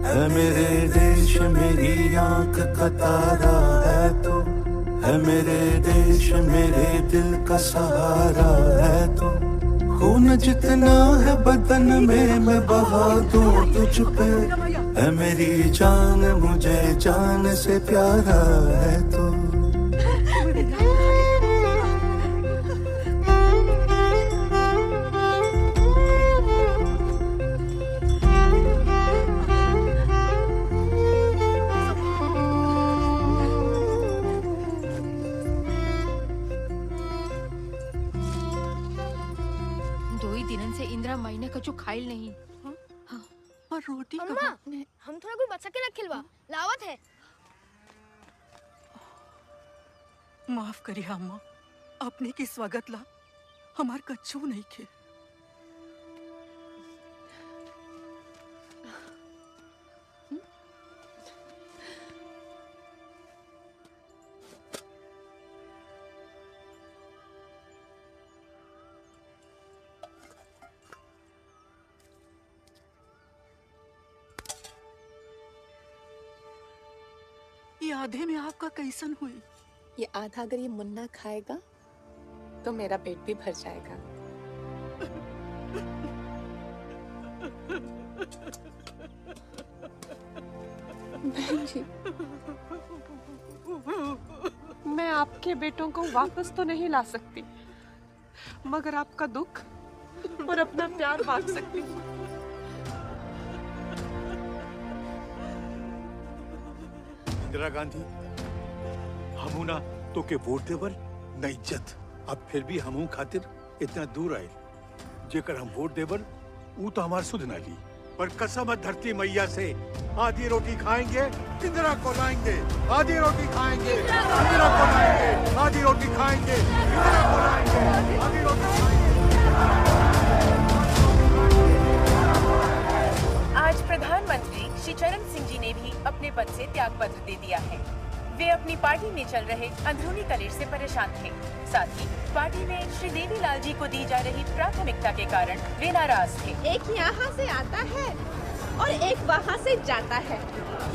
है मेरे देश मेरी आंख का तारा है तो, है मेरे देश मेरे दिल का सहारा है तो, खून जितना है बदन में मैं बहा दूं तुझ पे, है मेरी जान मुझे जान से प्यारा है तो। महीने का जो खाइल नहीं। हाँ, और रोटी अम्मा, हम थोड़ा कोई बच्चा के ना खिलवा लावत है। माफ करिए अम्मा, अपने की स्वागत ला हमार कच्चू नहीं खे। आधे में आपका कैसन हुई? ये आधा अगर ये मुन्ना खाएगा तो मेरा पेट भी भर जाएगा। बहन जी, मैं आपके बेटों को वापस तो नहीं ला सकती, मगर आपका दुख और अपना प्यार बांट सकती हूँ। इंदिरा गांधी, हमू ना तो के वोट देवल न इज्जत, अब फिर भी हमू खातिर इतना दूर आए, जेकर हम वोट देवल वो तो हमार सुध ना ली, पर कसम धरती मैया से आधी रोटी खाएंगे इंदिरा को लाएंगे, आधी रोटी खाएंगे इंदिरा को लाएंगे, आधी रोटी खाएंगे इंदिरा को लाएंगे, आधी रोटी खाएंगे। आज प्रधानमंत्री श्री चरण सिंह जी ने भी अपने पद से त्याग पत्र दे दिया है। वे अपनी पार्टी में चल रहे अंदरूनी कलेश से परेशान थे। साथ ही पार्टी में श्री देवीलाल जी को दी जा रही प्राथमिकता के कारण वे नाराज थे। एक यहाँ से आता है और एक वहाँ से जाता है।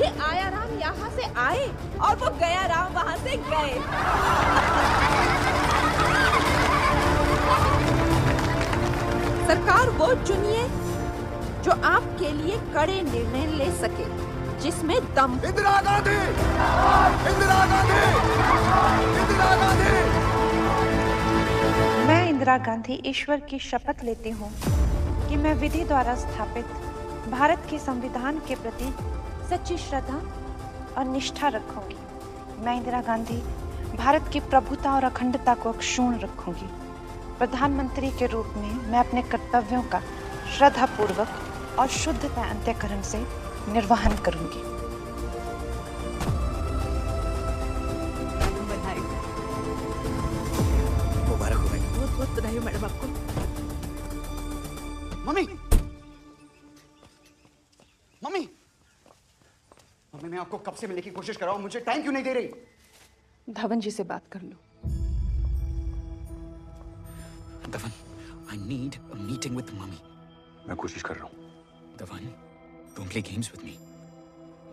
ये आया राम यहाँ से आए और वो गया राम वहाँ से गए। सरकार वो चुनिए जो आपके लिए कड़े निर्णय ले सके, जिसमें दम। इंदिरा गांधी, इंदिरा गांधी, इंदिरा गांधी। मैं इंदिरा गांधी ईश्वर की शपथ लेती हूँ कि मैं विधि द्वारा स्थापित भारत के संविधान के प्रति सच्ची श्रद्धा और निष्ठा रखूंगी। मैं इंदिरा गांधी भारत की प्रभुता और अखंडता को अक्षुण्ण रखूंगी। प्रधानमंत्री के रूप में मैं अपने कर्तव्यों का श्रद्धापूर्वक और शुद्धता अंत्यकरण से निर्वहन करूंगी। चाहिए मैडम आपको? मम्मी मम्मी मम्मी, मैं आपको कब से मिलने की कोशिश कर रहा हूं, मुझे टाइम क्यों नहीं दे रही? धवन जी से बात कर लो। Dhawan, I need a meeting with mummy. मैं कोशिश कर रहा हूँ। Dhawan, don't play games with me।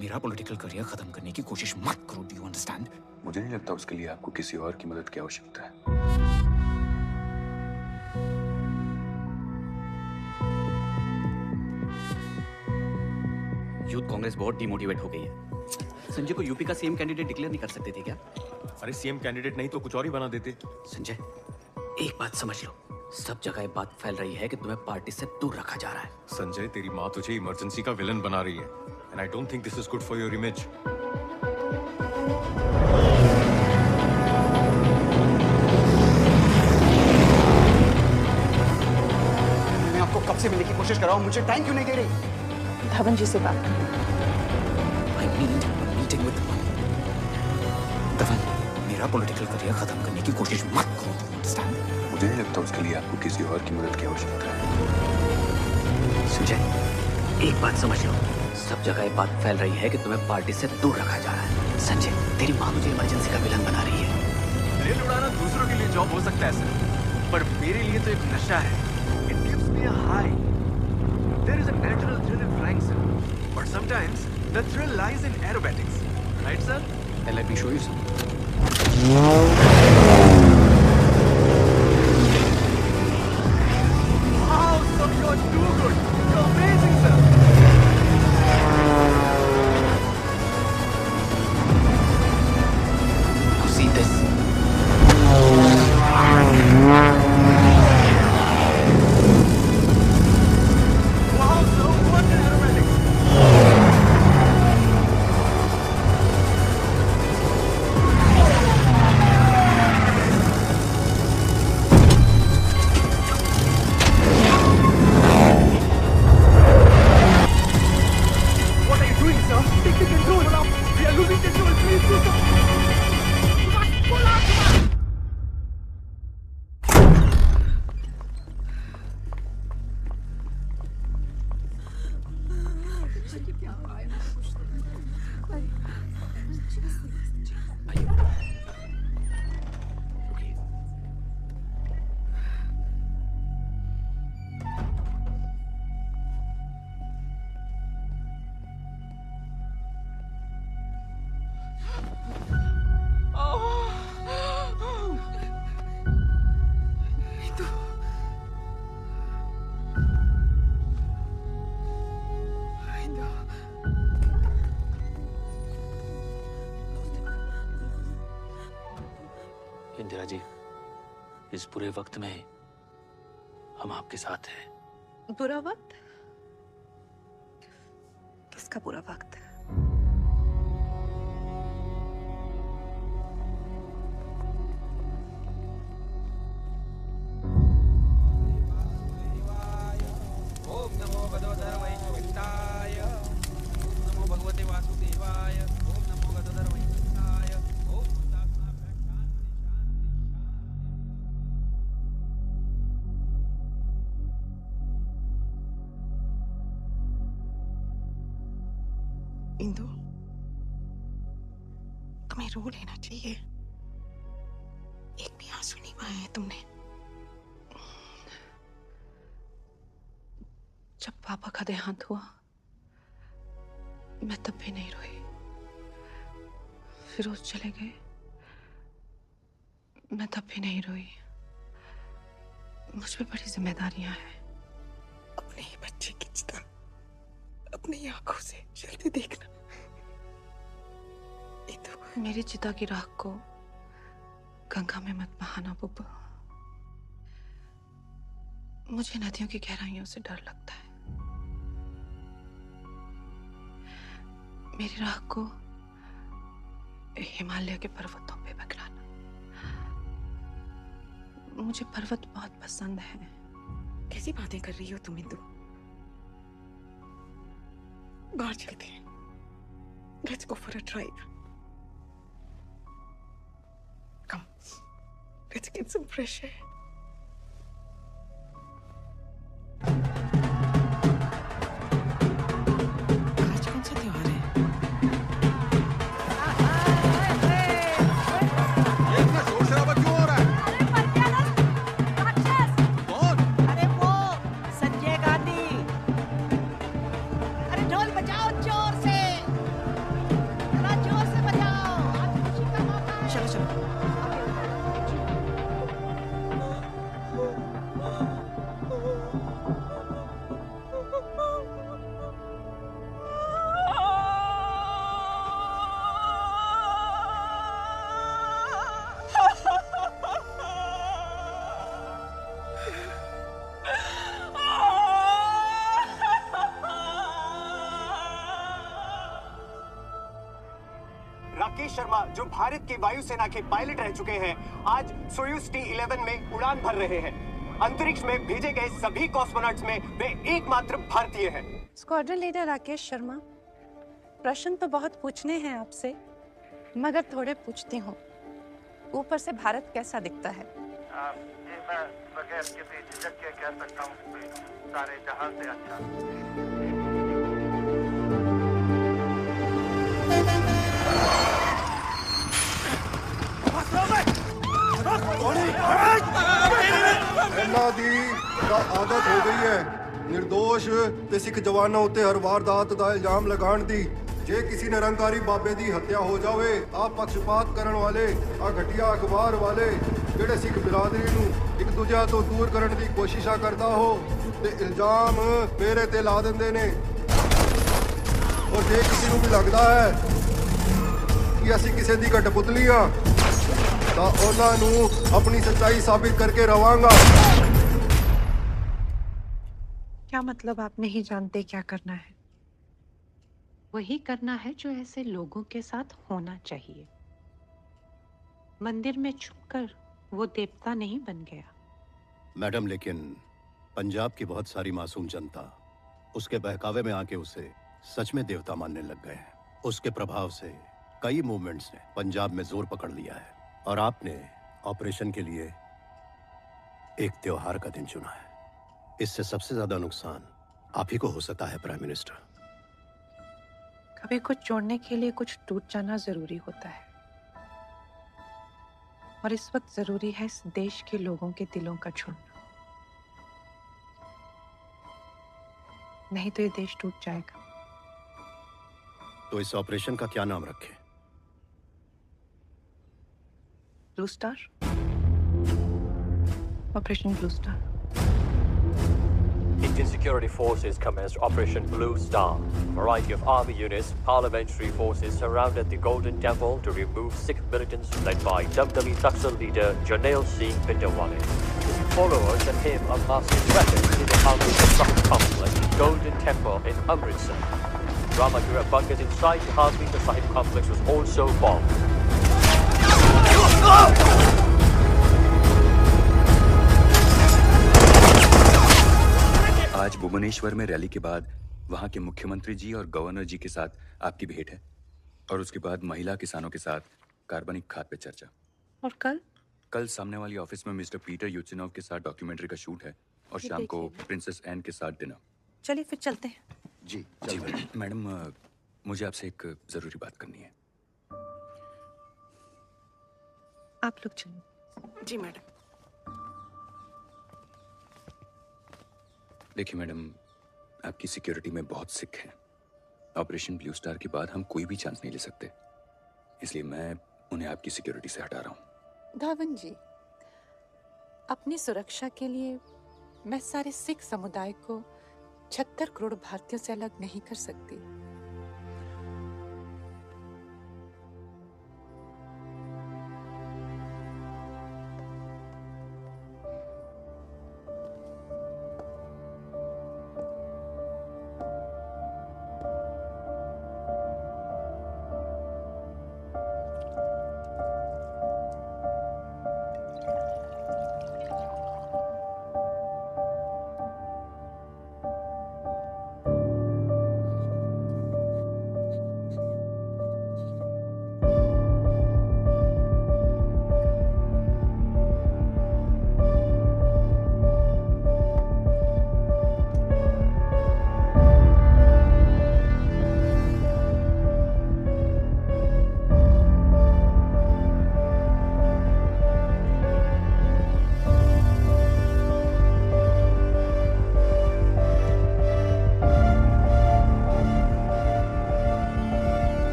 मेरा पॉलिटिकल करियर खत्म करने की कोशिश मत करो, do you understand? मुझे नहीं लगता उसके लिए आपको किसी और की मदद की आवश्यकता है। यूथ कांग्रेस बहुत डिमोटिवेट हो गई है। संजय को यूपी का सीएम कैंडिडेट डिक्लेयर नहीं कर सकते थे क्या? अरे सीएम कैंडिडेट नहीं तो कुछ और ही बना देते। संजय, एक बात समझ लो, सब जगह ये बात फैल रही है कि तुम्हें पार्टी से दूर रखा जा रहा है। संजय, तेरी माँ तुझे इमरजेंसी का विलन बना रही है and I don't think this is good for your image. मैं आपको कब से मिलने की कोशिश कर रहा हूँ, मुझे टाइम क्यों नहीं दे रही? धवन जी से बात कर लो। I need a meeting with mummy. Dhawan, मेरा पॉलिटिकल करियर खत्म करने की कोशिश मत करो, do you understand? मुझे नहीं लगता उसके लिए आपको किसी और की मदद की आवश्यकता है। संजय, एक बात समझ लो, सब जगह ये बात फैल रही है कि तुम्हें पार्टी से दूर रखा जा रहा है। संजय, तेरी माँ मुझे इमरजेंसी का विलन बना रही है। रेल उड़ाना दूसरों के लिए जॉब हो सकता है सर, पर मेरे लिए तो एक नशा है। It gives me a high. There is a natural thrill in flying, sir. But sometimes the thrill lies in aerobatics, right, sir? Then let me show you some. Wow, sir, you're too good. You're amazing, sir. Now see this. Wow, sir, what an aerobatics. What are you doing, sir? Take the control. We are losing control. Please do something. You must pull out. Indira ji, इस बुरे वक्त में हम आपके साथ हैं। बुरा वक्त? किसका बुरा वक्त? ओम नमो गदोदर वैकुंठाय, ओम नमो भगवते वासुदेवाय, ओम नमो गदोदर वैकुंठाय, ओम इंदु, तुम्हें रो लेना चाहिए। एक भी आंसू नहीं बहाया है तुमने। जब पापा का देहांत हुआ, मैं तब भी नहीं रोई। फिरोज चले गए, मैं तब भी नहीं रोई। मुझ पे बड़ी जिम्मेदारियां हैं। अपने ही बच्चे की चिता अपनी आंखों से जलते देखना। मेरी चिता की राख को गंगा में मत बहाना बुब्बू। मुझे नदियों की गहराइयों से डर लगता है। मेरी राख को हिमालय के पर्वतों पे बिखराना। मुझे पर्वत बहुत पसंद है। कैसी बातें कर रही हो तुम इंदु? बाहर चलते हैं। Let's go for a drive. Come. Let's get some fresh air. चलो चलो। राकेश शर्मा जो भारत की वायुसेना के पायलट रह चुके हैं, आज सोयूज T-11 में उड़ान भर रहे हैं। अंतरिक्ष में भेजे गए सभी कॉस्मोनॉट्स में वे एकमात्र भारतीय हैं। स्क्वाड्रन लीडर राकेश शर्मा, प्रश्न तो बहुत पूछने हैं आपसे, मगर थोड़े पूछती हूँ। ऊपर से भारत कैसा दिखता है? ये मैं बगैर किसी झिझक के कह सकता हूँ, सारे जहां से अच्छा। ਇਹਨਾਂ ਦੀ ਤਾਂ ਆਦਤ ਹੋ ਗਈ ਹੈ ਨਿਰਦੋਸ਼ ਤੇ ਸਿੱਖ ਜਵਾਨਾਂ ਉੱਤੇ ਹਰ ਵਾਰਦਾਤ ਦਾ ਇਲਜ਼ਾਮ ਲਗਾਉਣ ਦੀ। ਜੇ ਕਿਸੇ ਨਿਰੰਕਾਰੀ ਬਾਬੇ ਦੀ ਹੱਤਿਆ ਹੋ ਜਾਵੇ, ਆ ਪੱਖਪਾਤ ਕਰਨ ਵਾਲੇ, ਆ ਘਟੀਆ ਅਖਬਾਰ ਵਾਲੇ ਜਿਹੜੇ ਸਿੱਖ ਬਿਰਾਦਰੀ ਨੂੰ ਇੱਕ ਦੂਜੇ ਤੋਂ ਦੂਰ ਕਰਨ ਦੀ ਕੋਸ਼ਿਸ਼ਾਂ ਕਰਦਾ ਹੋ ਤੇ ਇਲਜ਼ਾਮ ਮੇਰੇ ਤੇ ਲਾ ਦਿੰਦੇ ਨੇ। ਔਰ ਜੇ ਕਿਸੇ ਨੂੰ ਵੀ ਲੱਗਦਾ ਹੈ ਕਿ ਅਸੀਂ ਕਿਸੇ ਦੀ ਕਠਪੁਤਲੀ ਆ, ਤਾਂ ਉਹਨਾਂ ਨੂੰ ਆਪਣੀ ਸੱਚਾਈ ਸਾਬਿਤ ਕਰਕੇ ਰਵਾਂਗਾ। क्या मतलब आप नहीं जानते क्या करना है? वही करना है जो ऐसे लोगों के साथ होना चाहिए। मंदिर में छुपकर वो देवता नहीं बन गया। मैडम, लेकिन पंजाब की बहुत सारी मासूम जनता उसके बहकावे में आके उसे सच में देवता मानने लग गए हैं। उसके प्रभाव से कई मूवमेंट्स ने पंजाब में जोर पकड़ लिया है और आपने ऑपरेशन के लिए एक त्योहार का दिन चुना है। इससे सबसे ज्यादा नुकसान आप ही को हो सकता है, प्राइम मिनिस्टर। कभी कुछ जोड़ने के लिए कुछ टूट जाना जरूरी होता है, और इस वक्त जरूरी है इस देश के लोगों के दिलों का जुड़ना, नहीं तो ये देश टूट जाएगा। तो इस ऑपरेशन का क्या नाम रखें? Blue star, operation blue star. Indian security forces commenced Operation Blue Star. A variety of army units, paramilitary forces surrounded the Golden Temple to remove Sikh militants led by Damdami Taksal leader Jarnail Singh Pindawale. His followers and him amassed weapons in the army's Sahib complex, Golden Temple in Amritsar. Ramagura bunkers inside the Hazmi Sahib complex was also bombed. आज भुवनेश्वर में rally के बाद वहां के मुख्यमंत्री जी और governor जी के साथ आपकी भेंट है, और उसके बाद महिला किसानों के साथ कार्बनिक खाद पे चर्चा। और कल सामने वाली ऑफिस में मिस्टर पीटर यूचिनोव के साथ डॉक्यूमेंट्री का शूट है, और शाम को प्रिंसेस एन के साथ डिनर। चलिए फिर चलते हैं। जी मैडम, मुझे आपसे एक जरूरी बात करनी है। आप लोग चलिए। जी मैडम। देखिए मैडम, आपकी सिक्योरिटी में बहुत सिख हैं। ऑपरेशन ब्लू स्टार के बाद हम कोई भी चांस नहीं ले सकते, इसलिए मैं उन्हें आपकी सिक्योरिटी से हटा रहा हूँ। धावन जी, अपनी सुरक्षा के लिए मैं सारे सिख समुदाय को 76 करोड़ भारतीयों से अलग नहीं कर सकती।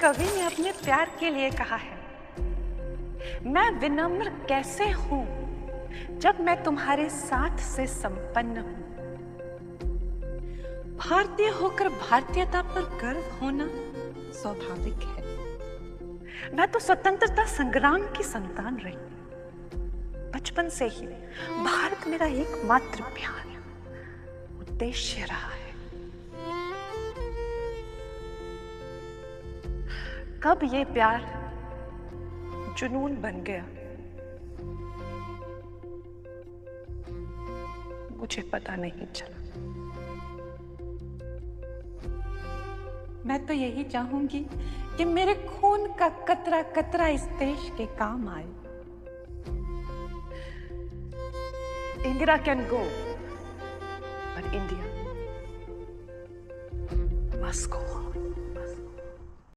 कवि ने अपने प्यार के लिए कहा है, मैं विनम्र कैसे हूं जब मैं तुम्हारे साथ से संपन्न हूं। भारतीय होकर भारतीयता पर गर्व होना स्वाभाविक है। मैं तो स्वतंत्रता संग्राम की संतान रही। बचपन से ही भारत मेरा एकमात्र प्यार, उद्देश्य रहा है। कब ये प्यार जुनून बन गया मुझे पता नहीं चला। मैं तो यही चाहूंगी कि मेरे खून का कतरा कतरा इस देश के काम आए। Indira can go, but India must go on.